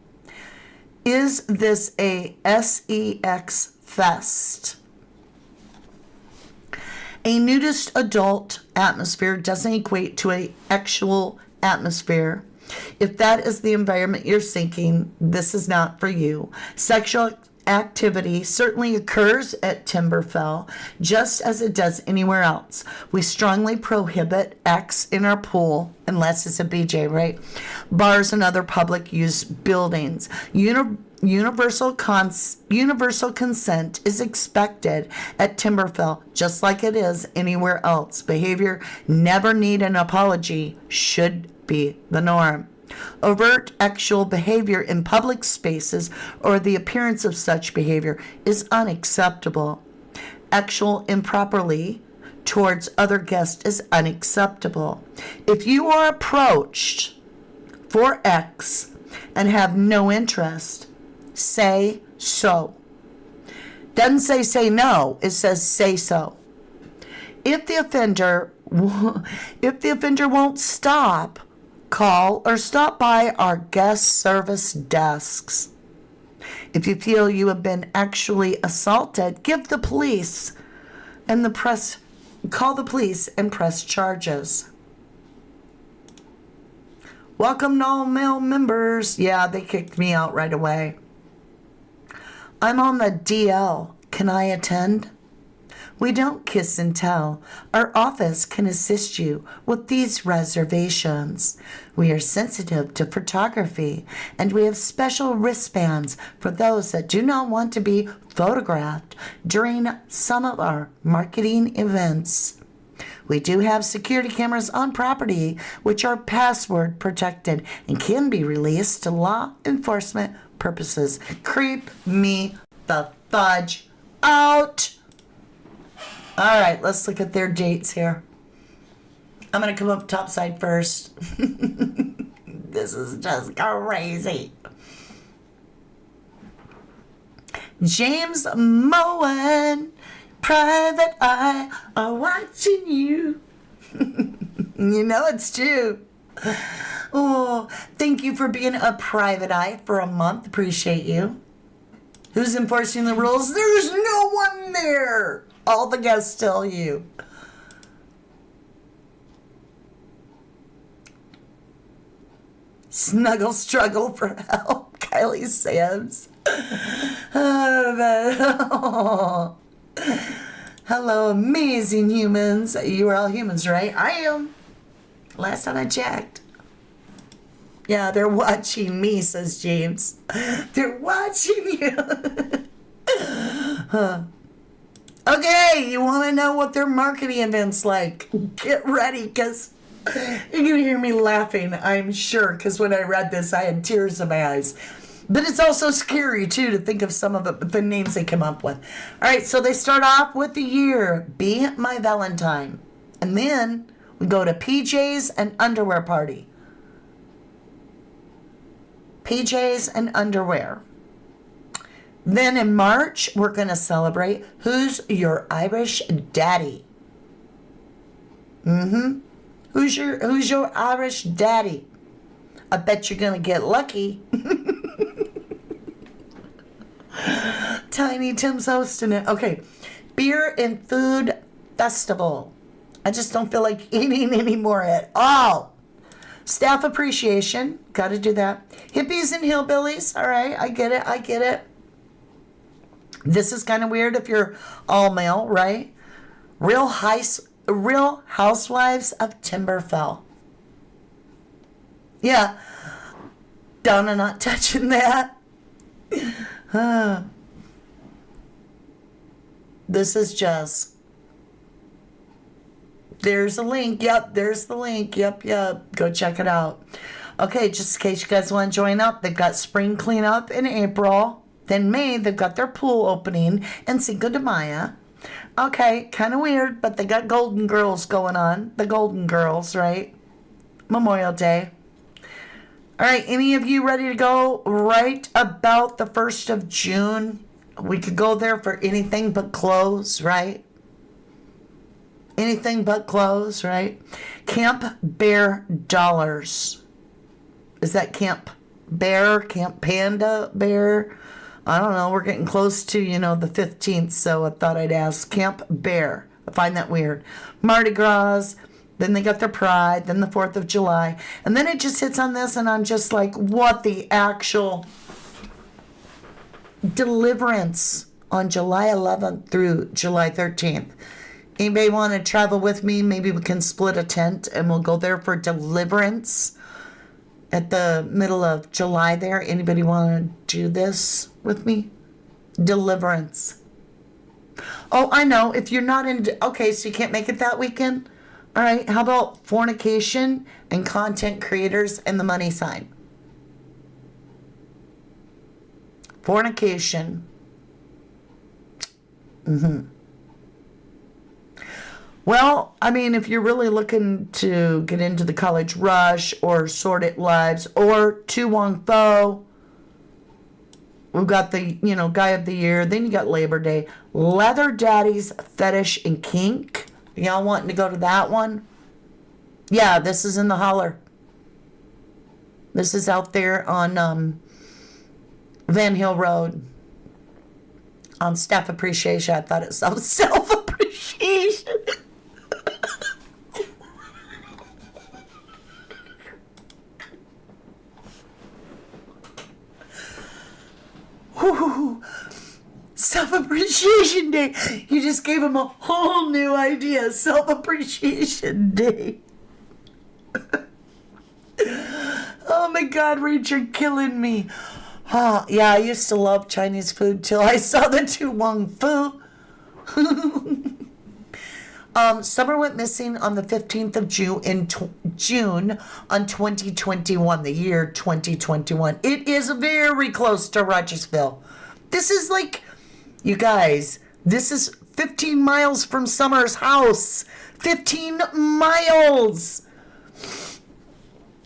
S1: Is this a sex fest? A nudist adult atmosphere doesn't equate to an actual atmosphere. If that is the environment you're seeking, this is not for you. Sexual activity certainly occurs at Timberfell, just as it does anywhere else. We strongly prohibit X in our pool, unless it's a BJ, right? Bars and other public use buildings. Universal consent is expected at Timberfell, just like it is anywhere else. Behavior never need an apology should be the norm. Overt actual behavior in public spaces or the appearance of such behavior is unacceptable. Actual improperly towards other guests is unacceptable. If you are approached for X and have no interest, say so. Doesn't say no, it says say so. If the offender won't stop, call or stop by our guest service desks. If you feel you have been actually assaulted, call the police and press charges. Welcome to all male members. Yeah, they kicked me out right away. I'm on the DL. Can I attend? We don't kiss and tell. Our office can assist you with these reservations. We are sensitive to photography, and we have special wristbands for those that do not want to be photographed during some of our marketing events. We do have security cameras on property, which are password protected and can be released to law enforcement purposes. Creep me the fudge out. All right, let's look at their dates here. I'm going to come up topside first. This is just crazy. James Moen, private eye, are watching you. You know it's true. Oh, thank you for being a private eye for a month. Appreciate you. Who's enforcing the rules? There's no one there. All the guests tell you. Snuggle struggle for help. Kylie Sams. Oh. Hello, amazing humans. You are all humans, right? I am. Last time I checked. Yeah, they're watching me, says James. They're watching you. Okay, you want to know what their marketing event's like? Get ready, because you're going to hear me laughing, I'm sure, because when I read this, I had tears in my eyes. But it's also scary, too, to think of some of the names they come up with. All right, so they start off with the year, Be My Valentine. And then we go to PJs and underwear party. PJs and underwear. Then in March, we're going to celebrate Who's Your Irish Daddy? Who's your Irish daddy? I bet you're going to get lucky. Tiny Tim's hosting it. Okay. Beer and Food Festival. I just don't feel like eating anymore at all. Staff appreciation. Got to do that. Hippies and hillbillies. All right. I get it. This is kind of weird if you're all male, right? Real Housewives of Timberfell. Yeah. Donna not touching that. This is just... There's a link. Yep, there's the link. Yep. Go check it out. Okay, just in case you guys want to join up, they've got spring cleanup in April. Then May, they've got their pool opening and Cinco de Mayo. Okay, kind of weird, but they got Golden Girls going on. The Golden Girls, right? Memorial Day. All right, any of you ready to go right about the 1st of June? We could go there for anything but clothes, right? Anything but clothes, right? Camp Bear Dollars. Is that Camp Bear? Camp Panda Bear? I don't know. We're getting close to, the 15th, so I thought I'd ask. Camp Bear. I find that weird. Mardi Gras. Then they got their Pride. Then the 4th of July. And then it just hits on this, and I'm just like, what the actual... Deliverance on July 11th through July 13th. Anybody want to travel with me? Maybe we can split a tent, and we'll go there for Deliverance at the middle of July there. Anybody want to do this with me? Deliverance. Oh, I know. If you're not in... Okay, so you can't make it that weekend? All right. How about fornication and content creators and the money sign? Fornication. Well, I mean, if you're really looking to get into the college rush or Sordid Lives or Tu Wong Fo, we've got the, Guy of the Year. Then you got Labor Day. Leather Daddies, Fetish, and Kink. Y'all wanting to go to that one? Yeah, this is in the holler. This is out there on VANHILL Road. On staff appreciation. I thought it was self-appreciation. So, Self-Appreciation Day. You just gave him a whole new idea. Self-Appreciation Day. Oh my God, Reach, you're killing me. Oh, yeah, I used to love Chinese food till I saw the Tu Wong Fu. Summer went missing on the 15th of June on 2021, the year 2021. It is very close to Rogersville. This is like, you guys, this is 15 miles from Summer's house. 15 miles.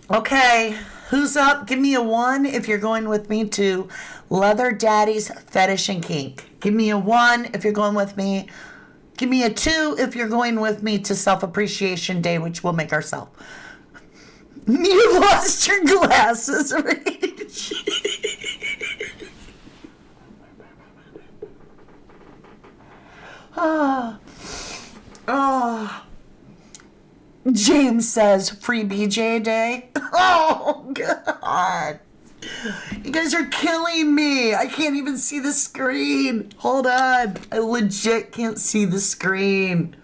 S1: Okay, who's up? Give me a 1 if you're going with me to Leather Daddy's Fetish and Kink. Give me a 1 if you're going with me. Give me a 2 if you're going with me to Self-Appreciation Day, which we'll make ourselves. You lost your glasses, Rach. James says, free BJ Day. Oh, God. You guys are killing me. I can't even see the screen. Hold on. I legit can't see the screen.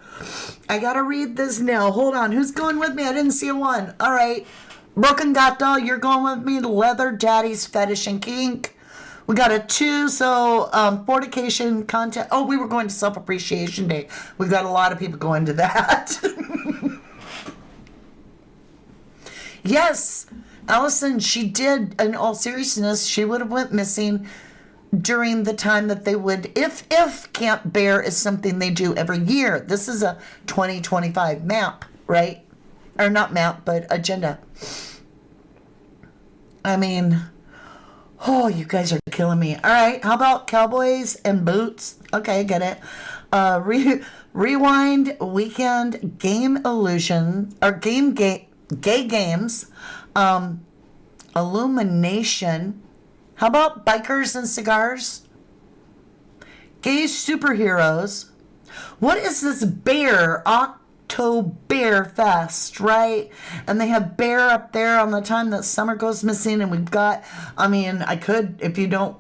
S1: I gotta read this now. Hold on. Who's going with me? I didn't see a 1. All right. Broken Gato, you're going with me to Leather Daddy's Fetish and Kink. We got a 2, so fornication content. Oh, we were going to Self-Appreciation Day. We've got a lot of people going to that. Yes, Allison, she did, in all seriousness, she would have went missing during the time that they would, if Camp Bear is something they do every year. This is a 2025 map, right? Or not map, but agenda. I mean, oh, you guys are killing me. All right, how about Cowboys and Boots? Okay, I get it. Rewind Weekend Game Illusion, or Gay Games, Illumination. How about Bikers and Cigars? Gay Superheroes. What is this bear? October Fest, right? And they have bear up there on the time that Summer goes missing, and we've got, I mean, I could, if you don't,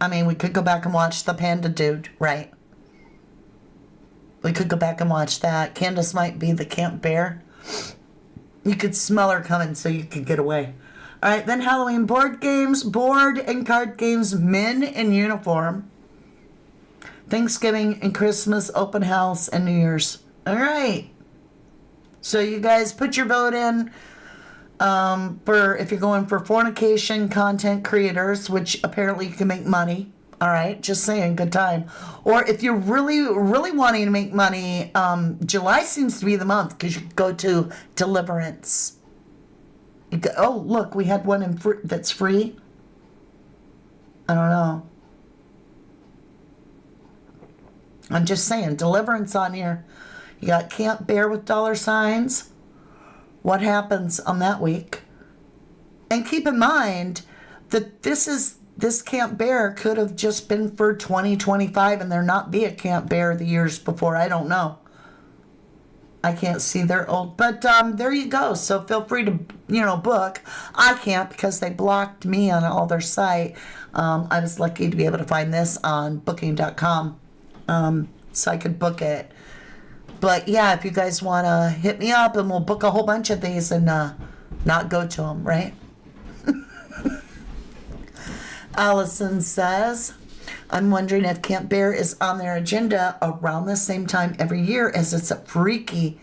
S1: I mean, we could go back and watch the Panda Dude, right? We could go back and watch that. Candace might be the Camp Bear. You could smell her coming so you could get away. All right, then Halloween board and card games, men in uniform. Thanksgiving and Christmas open house and New Year's. All right. So you guys put your vote in for if you're going for fornication content creators, which apparently you can make money. All right, just saying, good time. Or if you're really, really wanting to make money, July seems to be the month because you go to Deliverance. You go, oh, look, we had one that's free. I don't know. I'm just saying, Deliverance on here. You got Camp Bear with $signs. What happens on that week? And keep in mind that this Camp Bear could have just been for 2025 and there not be a Camp Bear the years before. I don't know. I can't see their old, but there you go. So feel free to, book. I can't because they blocked me on all their site. I was lucky to be able to find this on booking.com so I could book it. But yeah, if you guys want to hit me up and we'll book a whole bunch of these and not go to them, right? Allison says, I'm wondering if Camp Bear is on their agenda around the same time every year as it's the freak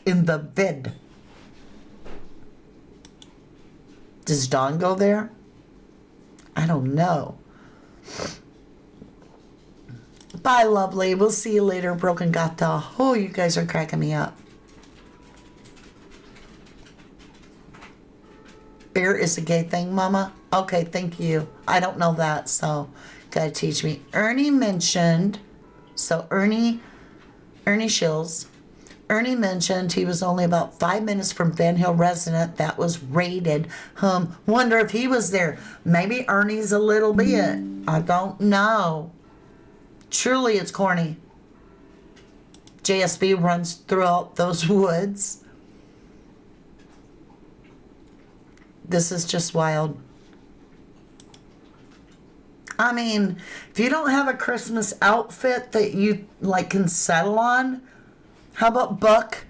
S1: in the vid. Does Dawn go there? I don't know. Bye, lovely. We'll see you later, Broken Gata. Oh, you guys are cracking me up. Bear is a gay thing, Mama? Okay, thank you. I don't know that, so gotta teach me. Ernie mentioned, so Ernie Shills, Ernie mentioned he was only about 5 minutes from VANHILL resident that was raided. Wonder if he was there. Maybe Ernie's a little bit. I don't know. Truly, it's corny. JSB runs throughout those woods. This is just wild. I mean, if you don't have a Christmas outfit that you like can settle on, how about Buck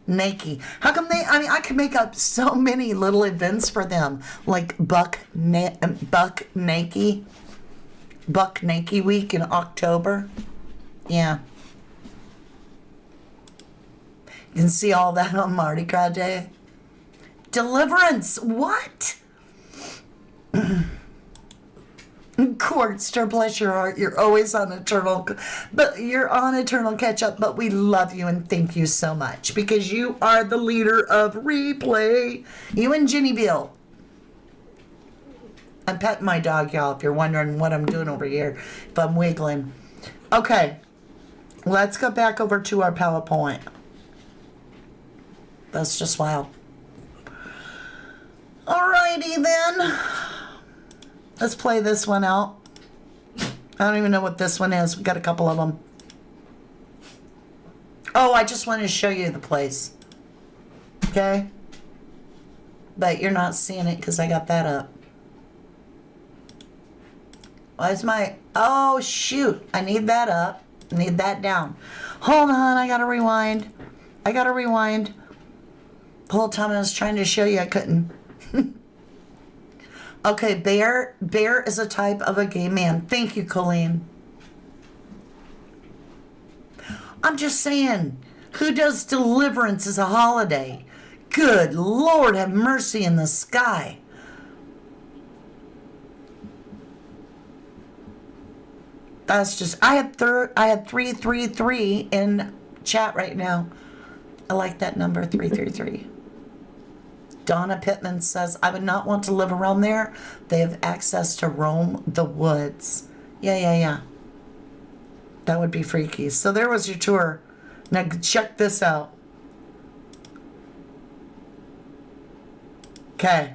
S1: Naked? How come they? I mean, I could make up so many little events for them, like Buck Naked Week in October. Yeah, you can see all that on Mardi Gras Day. Deliverance, what? Quartster, bless your heart. You're always on eternal, catch up. But we love you and thank you so much because you are the leader of replay. You and Greeneville. I'm petting my dog, y'all. If you're wondering what I'm doing over here, if I'm wiggling. Okay, let's go back over to our PowerPoint. That's just wild. Alrighty then. Let's play this one out. I don't even know what this one is. We got a couple of them. Oh, I just wanted to show you the place. Okay? But you're not seeing it because I got that up. Why's my... Oh, shoot. I need that up. I need that down. Hold on. I got to rewind. The whole time I was trying to show you, I couldn't. Okay, bear is a type of a gay man. Thank you, Colleen. I'm just saying, who does deliverance as a holiday? Good Lord, have mercy in the sky. That's just, I had 333 in chat right now. I like that number, 333. Donna Pittman says, I would not want to live around there. They have access to roam the woods. Yeah. That would be freaky. So there was your tour. Now check this out. Okay.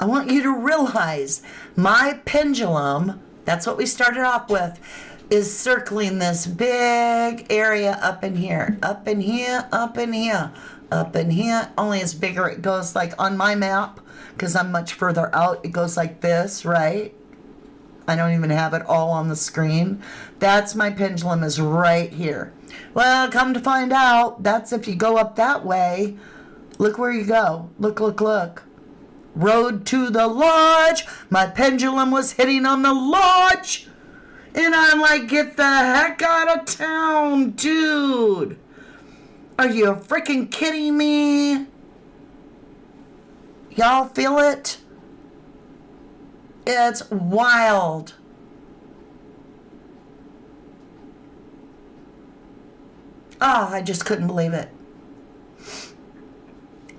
S1: I want you to realize my pendulum, that's what we started off with, is circling this big area up in here. Up in here. Only it's bigger. It goes like on my map, because I'm much further out, it goes like this, right? I don't even have it all on the screen. That's my pendulum is right here. Well, come to find out, that's if you go up that way. Look where you go. Look. Road to the lodge. My pendulum was hitting on the lodge. And I'm like, get the heck out of town, dude. Are you freaking kidding me? Y'all feel it? It's wild. Oh, I just couldn't believe it.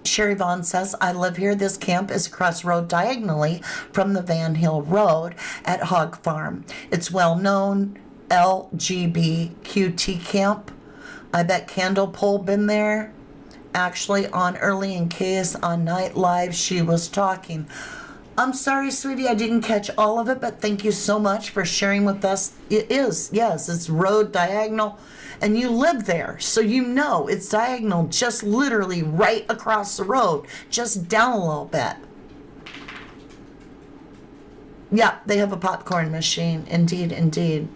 S1: Sherry Vaughn says, I live here. This camp is across road diagonally from the VANHILL Road at Hog Farm. It's well known LGBTQ camp. I bet Candle Pole been there. Actually, on Early in Case on Night Live, she was talking. I'm sorry, sweetie, I didn't catch all of it, but thank you so much for sharing with us. It is, yes, it's road diagonal, and you live there, so you know it's diagonal, just literally right across the road, just down a little bit. Yeah, they have a popcorn machine, indeed.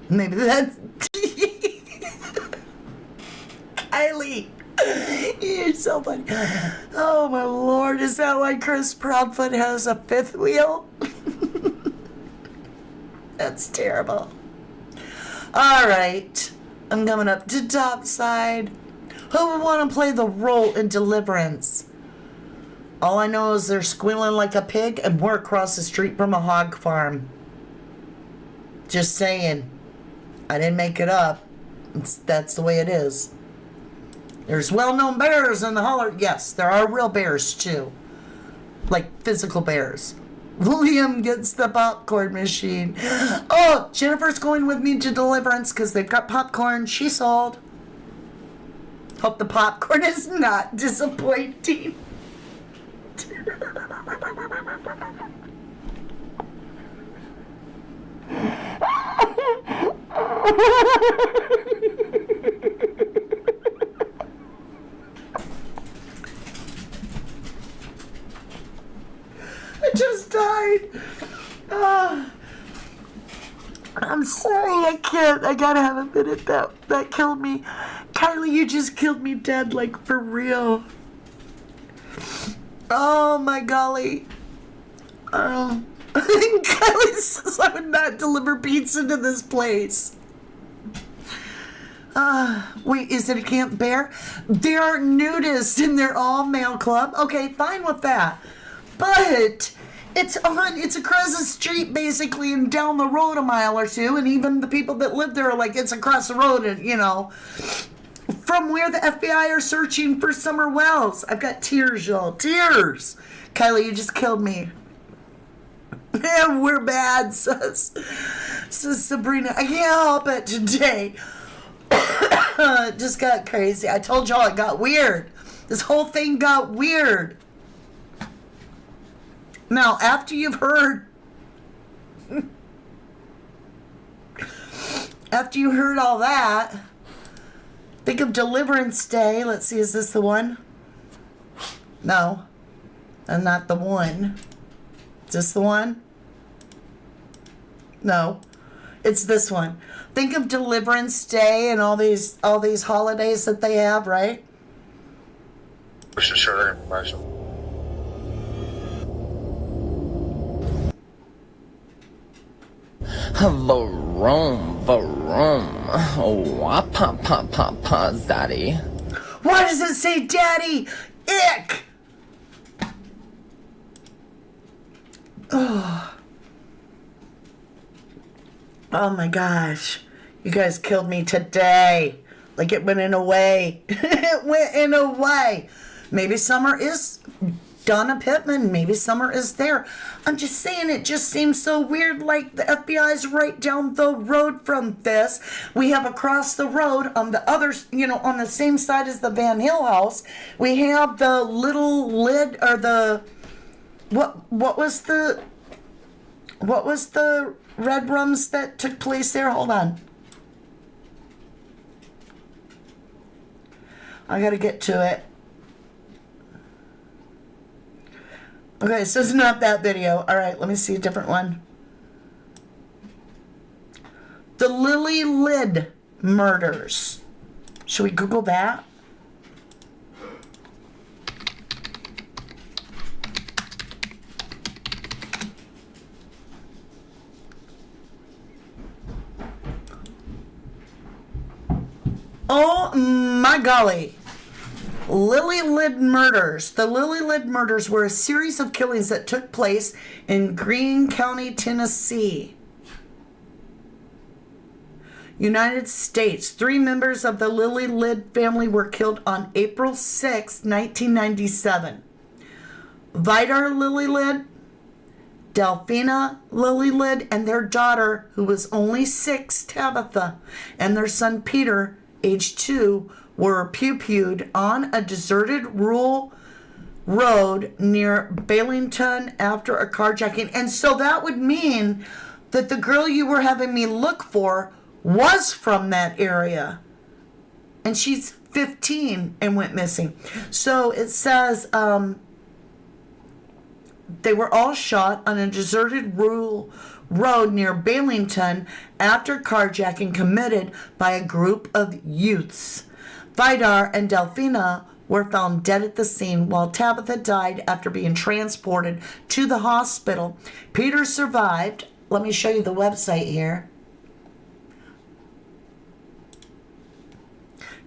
S1: Maybe that's... Kylie, you're so funny. Oh my Lord, is that why Chris Proudfoot has a fifth wheel? That's terrible. All right, I'm coming up to topside. Who would want to play the role in Deliverance? All I know is they're squealing like a pig and we're across the street from a hog farm. Just saying. I didn't make it up. That's the way it is. There's well-known bears in the holler. Yes, there are real bears too. Like physical bears. William gets the popcorn machine. Oh, Jennifer's going with me to Deliverance because they've got popcorn she sold. Hope the popcorn is not disappointing. I'm sorry, I can't. I gotta have a minute. That killed me. Kylie, you just killed me dead, like, for real. Oh, my golly. Oh. Kylie says I would not deliver pizza to this place. Wait, is it a Camp Bear? There are nudists in their all-male club. Okay, fine with that. But it's across the street, basically, and down the road a mile or two, and even the people that live there are like, it's across the road, and, you know, from where the FBI are searching for Summer Wells. I've got tears, y'all. Tears. Kylie, you just killed me. Yeah, we're bad, says Sabrina. I can't help it today. It just got crazy. I told y'all it got weird. This whole thing got weird. Now, after you've heard all that, think of Deliverance Day. Let's see, is this the one? No, and not the one. Is this the one? No, it's this one. Think of Deliverance Day and all these holidays that they have, right?
S7: We should share their information.
S8: Vroom, vroom. Oh, I pop, zaddy.
S1: Why does it say daddy? Ick! Oh my gosh. You guys killed me today. Like it went in a way. It went in a way. Maybe Summer is Donna Pittman. Maybe Summer is there. I'm just saying, it just seems so weird. Like the FBI's right down the road from this. We have across the road on the other, you know, on the same side as the VANHILL house, we have the little lid, or the, what was the red rooms that took place there? Hold on. I gotta get to it. Okay, so it's not that video. All right, let me see a different one. The Lily Lid murders. Should we Google that? Oh my golly. Lily Lid murders. The Lily Lid murders were a series of killings that took place in Greene County, Tennessee, United States. 3 members of the Lily Lid family were killed on April 6, 1997. Vidar Lily Lid, Delphina Lily Lid, and their daughter, who was only 6, Tabitha, and their son Peter, age 2, were pew-pewed on a deserted rural road near Baileyton after a carjacking. And so that would mean that the girl you were having me look for was from that area. And she's 15 and went missing. So it says they were all shot on a deserted rural road near Baileyton after carjacking committed by a group of youths. Vidar and Delphina were found dead at the scene, while Tabitha died after being transported to the hospital. Peter survived. Let me show you the website here.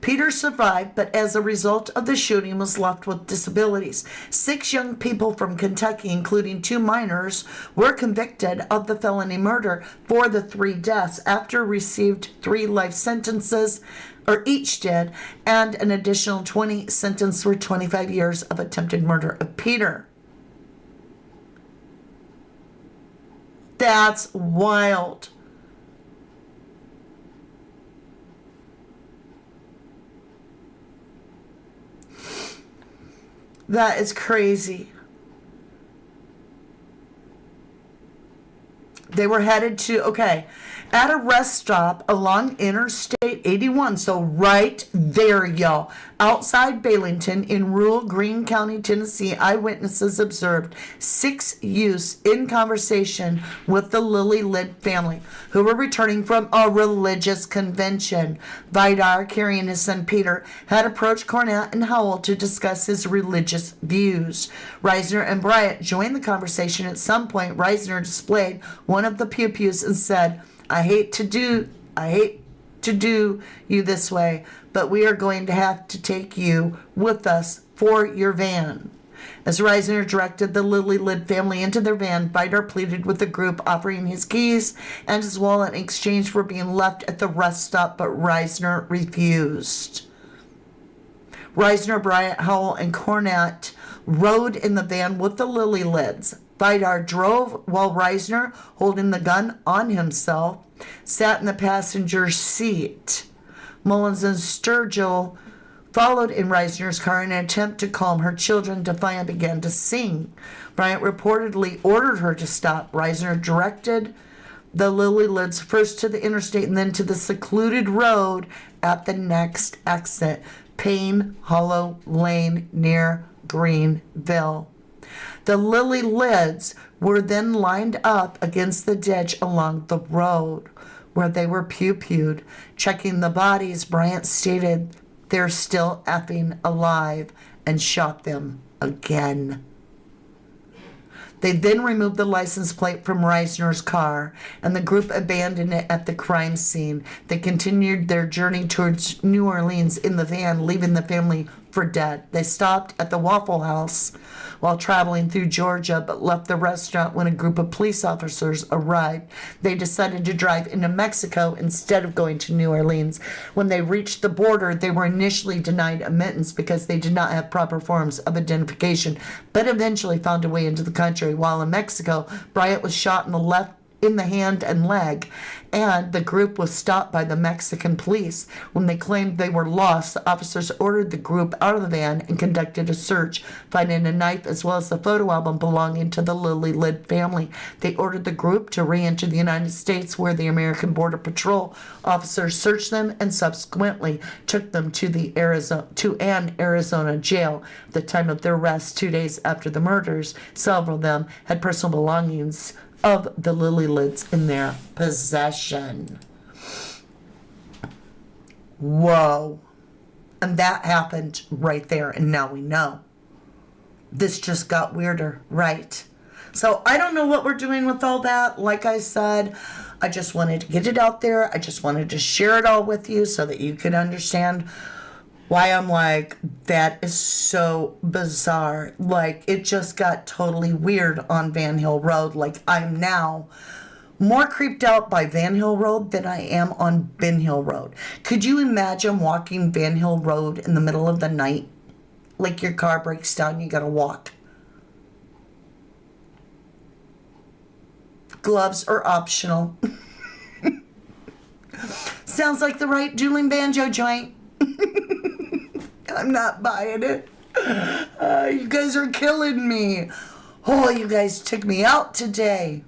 S1: Peter survived, but as a result of the shooting was left with disabilities. 6 young people from Kentucky, including 2 minors, were convicted of the felony murder for the 3 deaths after received 3 life sentences, or each did, and an additional 20 sentenced for 25 years of attempted murder of Peter. That's wild. That is crazy. They were headed to, okay, at a rest stop along Interstate 81. So right there, y'all. Outside Baileyton in rural Greene County, Tennessee, eyewitnesses observed 6 youths in conversation with the Lily Lid family who were returning from a religious convention. Vidar, carrying his son Peter, had approached Cornett and Howell to discuss his religious views. Reisner and Bryant joined the conversation. At some point, Reisner displayed one of the pew-pews and said, I hate to do you this way, but we are going to have to take you with us for your van. As Reisner directed the Lily Lid family into their van, Vidar pleaded with the group, offering his keys and his wallet in exchange for being left at the rest stop, but Reisner refused. Reisner, Bryant, Howell, and Cornett rode in the van with the Lily Lids. Vidar drove while Reisner, holding the gun on himself, sat in the passenger seat. Mullins and Sturgill followed in Reisner's car in an attempt to calm her children. Defiant began to sing. Bryant reportedly ordered her to stop. Reisner directed the Lily Lids first to the interstate and then to the secluded road at the next exit, Payne Hollow Lane near Greeneville. The Lily Lids were then lined up against the ditch along the road where they were pew-pewed. Checking the bodies, Bryant stated they're still effing alive and shot them again. They then removed the license plate from Reisner's car, and the group abandoned it at the crime scene. They continued their journey towards New Orleans in the van, leaving the family for dead. They stopped at the Waffle House while traveling through Georgia, but left the restaurant when a group of police officers arrived. They decided to drive into Mexico instead of going to New Orleans. When they reached the border, they were initially denied admittance because they did not have proper forms of identification, but eventually found a way into the country. While in Mexico, Bryant was shot in the hand and leg, and the group was stopped by the Mexican police. When they claimed they were lost, the officers ordered the group out of the van and conducted a search, finding a knife as well as the photo album belonging to the Lily Lid family. They ordered the group to re-enter the United States, where the American Border Patrol officers searched them and subsequently took them to an Arizona jail. At the time of their arrest, 2 days after the murders, several of them had personal belongings of the Lily Lids in their possession. Whoa. And that happened right there, and now we know. This just got weirder, right? So I don't know what we're doing with all that. Like I said, I just wanted to get it out there. I just wanted to share it all with you so that you could understand why I'm like, that is so bizarre. Like, it just got totally weird on VANHILL Road. Like, I'm now more creeped out by VANHILL Road than I am on Ben Hill Road. Could you imagine walking VANHILL Road in the middle of the night? Like, your car breaks down, you gotta walk. Gloves are optional. Sounds like the right dueling banjo joint. I'm not buying it. You guys are killing me. Oh, you guys took me out today.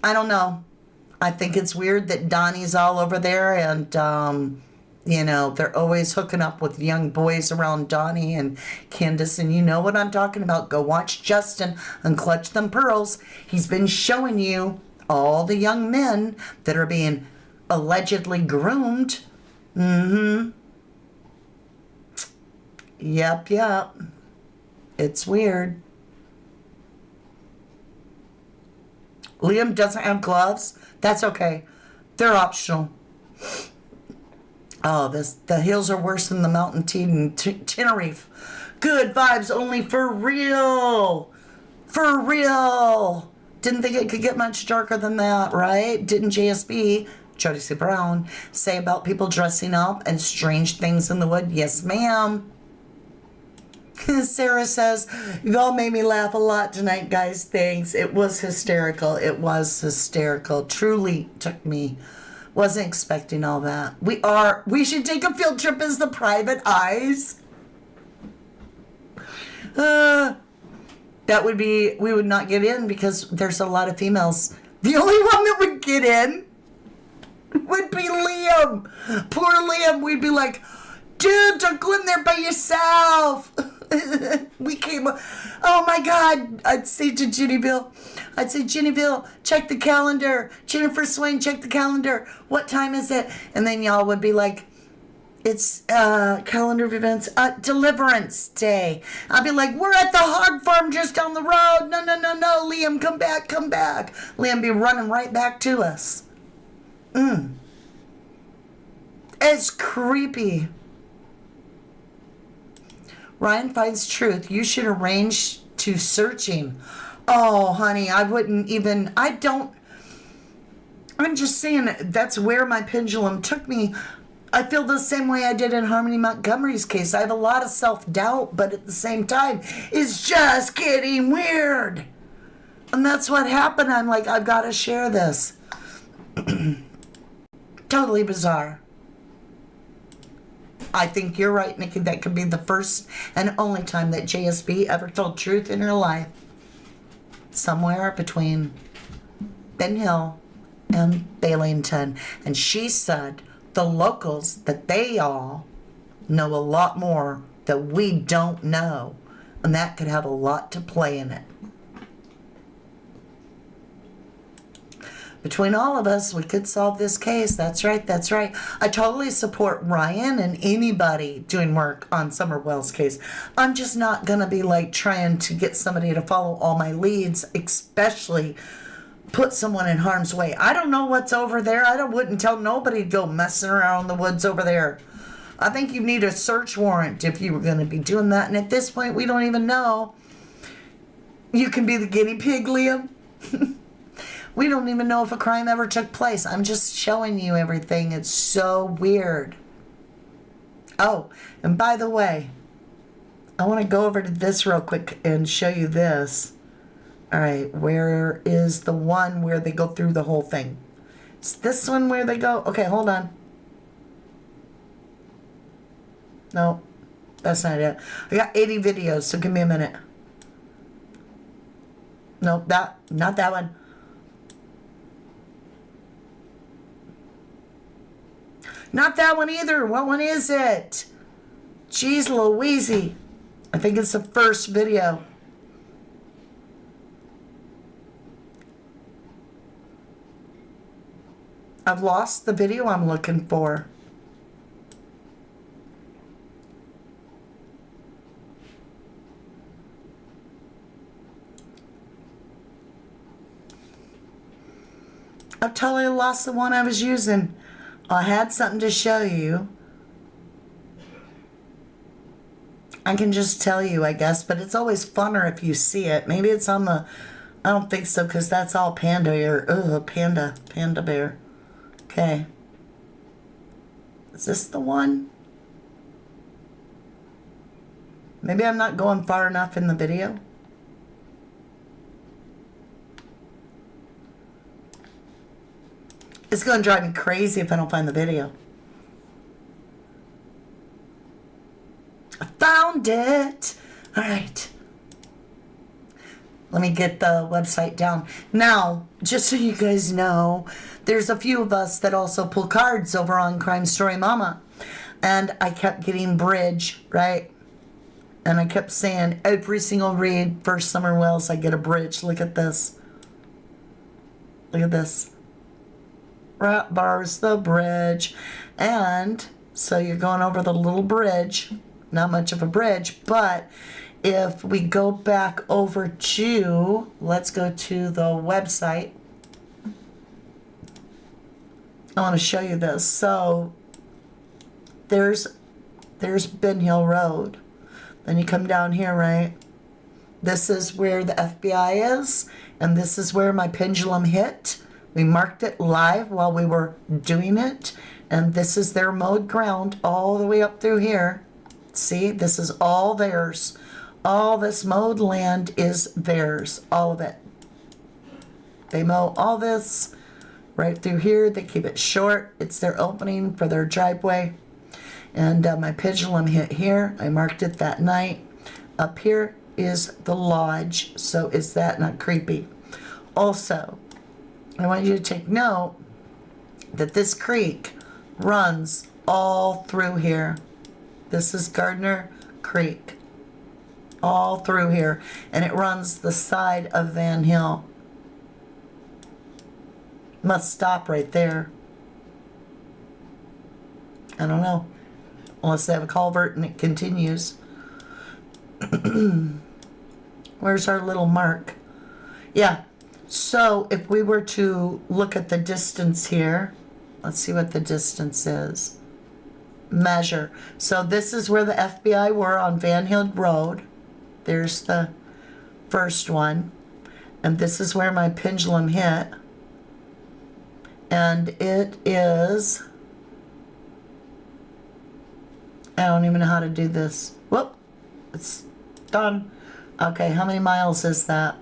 S1: I don't know. I think it's weird that Donnie's all over there and, they're always hooking up with young boys around Donnie and Candace, and you know what I'm talking about. Go watch Justin and Clutch Them Pearls. He's been showing you all the young men that are being allegedly groomed. Mm-hmm. Yep. It's weird. Liam doesn't have gloves. That's okay. They're optional. Oh, the hills are worse than the mountain in Tenerife. Good vibes only for real. For real. Didn't think it could get much darker than that, right? Didn't JSB, Jody C. Brown, say about people dressing up and strange things in the wood? Yes, ma'am. Sarah says, y'all made me laugh a lot tonight, guys. Thanks. It was hysterical. Truly took me. Wasn't expecting all that. We should take a field trip as the private eyes. We would not get in because there's a lot of females. The only one that would get in would be Liam. Poor Liam. We'd be like, dude, don't go in there by yourself. We came, oh my God. I'd say to Greeneville, check the calendar. Jennifer Swain, check the calendar. What time is it? And then y'all would be like, it's calendar of events, Deliverance Day. I'd be like, we're at the hog farm just down the road. No, Liam, come back. Liam be running right back to us. It's creepy. Ryan finds truth. You should arrange to searching. Oh, honey, I'm just saying that's where my pendulum took me. I feel the same way I did in Harmony Montgomery's case. I have a lot of self-doubt, but at the same time, it's just getting weird. And that's what happened. I'm like, I've got to share this. Totally bizarre. I think you're right, Nikki. That could be the first and only time that JSB ever told truth in her life. Somewhere between Ben Hill and Baileyton. And she said the locals, that they all know a lot more that we don't know. And that could have a lot to play in it. Between all of us, we could solve this case. That's right. I totally support Ryan and anybody doing work on Summer Wells' case. I'm just not going to be like trying to get somebody to follow all my leads, especially put someone in harm's way. I don't know what's over there. Wouldn't tell nobody to go messing around in the woods over there. I think you need a search warrant if you were going to be doing that. And at this point, we don't even know. You can be the guinea pig, Liam. We don't even know if a crime ever took place. I'm just showing you everything. It's so weird. Oh, and by the way, I want to go over to this real quick and show you this. All right, where is the one where they go through the whole thing? Is this one where they go? Okay, hold on. No, that's not it. I got 80 videos, so give me a minute. Nope, not that one. Not that one either. What one is it? Jeez Louise. I think it's the first video. I've lost the video I'm looking for. I've totally lost the one I was using. I had something to show you. I can just tell you, I guess, but it's always funner if you see it. Maybe it's on the... I don't think so, because that's all panda bear. Ugh, panda bear. Okay. Is this the one? Maybe I'm not going far enough in the video. It's going to drive me crazy if I don't find the video. I found it. All right. Let me get the website down. Now, just so you guys know, there's a few of us that also pull cards over on Crime Story Mama. And I kept getting bridge, right? And I kept saying every single read for Summer Wells, I get a bridge. Look at this. Look at this. Right bars the bridge. And so you're going over the little bridge. Not much of a bridge, but if we go back over to, let's go to the website. I want to show you this. So there's Ben Hill Road. Then you come down here, right? This is where the FBI is, and this is where my pendulum hit. We marked it live while we were doing it, and this is their mowed ground all the way up through here. See, this is all theirs. All this mowed land is theirs, all of it. They mow all this right through here. They keep it short. It's their opening for their driveway. And my pendulum hit here. I marked it that night. Up here is the lodge. So is that not creepy? Also, I want you to take note, that this creek runs all through here. This is Gardner Creek. All through here. And it runs the side of VANHILL. Must stop right there. I don't know. Unless they have a culvert and it continues. Where's our little mark? Yeah. So if we were to look at the distance here, let's see what the distance is. Measure. So this is where the FBI were on VANHILL Road. There's the first one. And this is where my pendulum hit. And it is... I don't even know how to do this. Whoop. It's done. Okay, how many miles is that?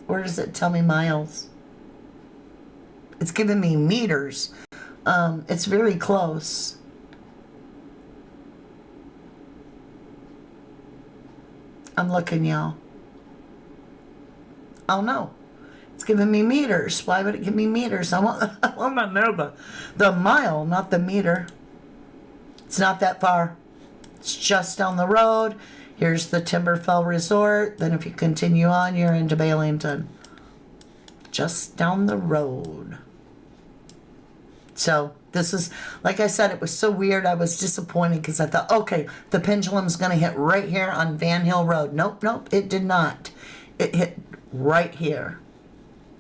S1: Where does it tell me miles? It's giving me meters. It's very close. I'm looking, y'all. Oh no. It's giving me meters. Why would it give me meters? I want to know the mile, not the meter. It's not that far. It's just down the road. Here's the Timberfell Resort. Then if you continue on, you're into Bailington. Just down the road. So this is, like I said, it was so weird. I was disappointed because I thought, okay, the pendulum's going to hit right here on VANHILL Road. Nope, nope, it did not. It hit right here.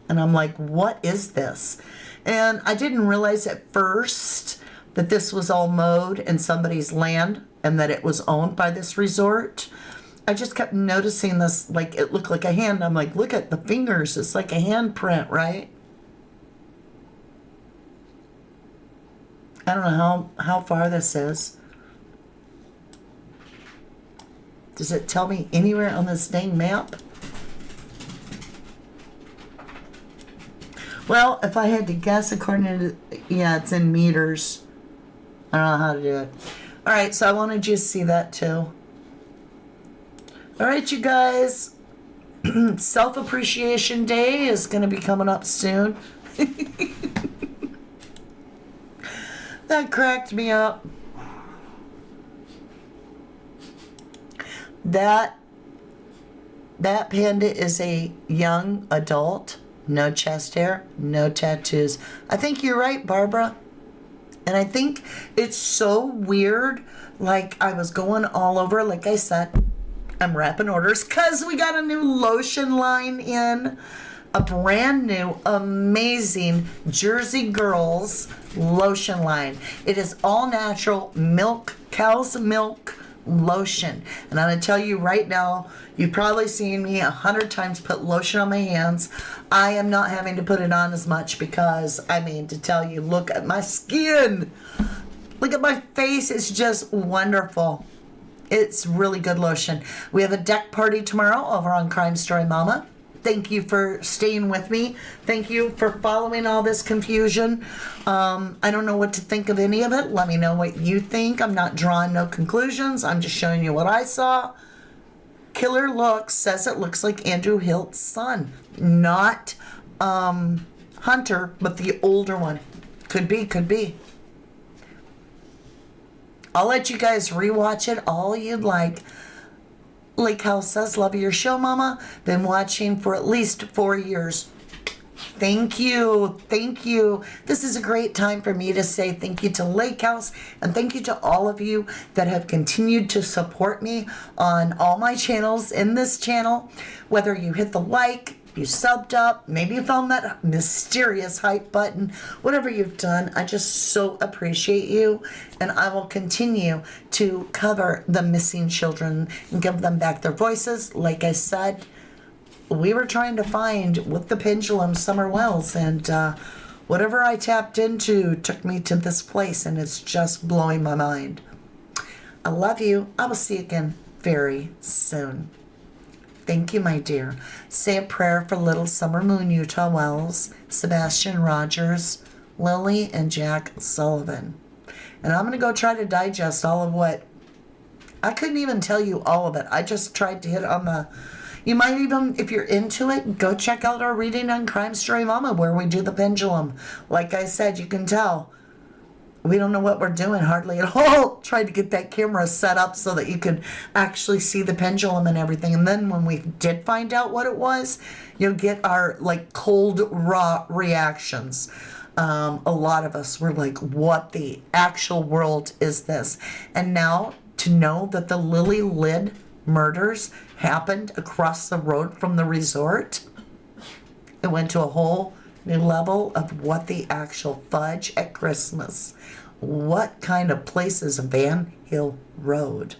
S1: And I'm like, what is this? And I didn't realize at first that this was all mowed in somebody's land and that it was owned by this resort. I just kept noticing this, like it looked like a hand. I'm like, look at the fingers. It's like a handprint, right? I don't know how far this is. Does it tell me anywhere on this dang map? Well, if I had to guess according to, yeah, it's in meters. I don't know how to do it. All right, so I wanted you to see that too. All right, you guys. Self-Appreciation Day is going to be coming up soon. That cracked me up. That panda is a young adult. No chest hair, no tattoos. I think you're right, Barbara. And I think it's so weird. Like, I was going all over, like I said, I'm wrapping orders because we got a new lotion line in. A brand new, amazing Jersey Girls lotion line. It is all natural milk, cow's milk lotion. And I'm going to tell you right now, you've probably seen me 100 times put lotion on my hands. I am not having to put it on as much because, I mean, to tell you, look at my skin. Look at my face. It's just wonderful. It's really good lotion. We have a deck party tomorrow over on Crime Story Mama. Thank you for staying with me. Thank you for following all this confusion. I don't know what to think of any of it. Let me know what you think. I'm not drawing no conclusions. I'm just showing you what I saw. Killer Looks says it looks like Andrew Hilt's son. Not Hunter, but the older one. Could be, could be. I'll let you guys rewatch it all you'd like. Lake House says, love your show, Mama. Been watching for at least 4 years. Thank you. Thank you. This is a great time for me to say thank you to Lake House and thank you to all of you that have continued to support me on all my channels in this channel. Whether you hit the like, you subbed up, maybe you found that mysterious hype button, whatever you've done, I just so appreciate you. And I will continue to cover the missing children and give them back their voices. Like I said, we were trying to find with the pendulum Summer Wells, and whatever I tapped into took me to this place, and it's just blowing my mind. I love you. I will see you again very soon. Thank you, my dear. Say a prayer for little Summer Moon Utah Wells, Sebastian Rogers, Lily, and Jack Sullivan. And I'm going to go try to digest all of what... I couldn't even tell you all of it. I just tried to hit on the... You might even, if you're into it, go check out our reading on Crime Story Mama where we do the pendulum. Like I said, you can tell we don't know what we're doing hardly at all. Tried to get that camera set up so that you could actually see the pendulum and everything. And then when we did find out what it was, you'll get our like cold, raw reactions. A lot of us were like, what the actual world is this? And now to know that the Lily Lid murders happened across the road from the resort, it went to a whole new level of what the actual fudge at Christmas. What kind of place is Van Hill Road?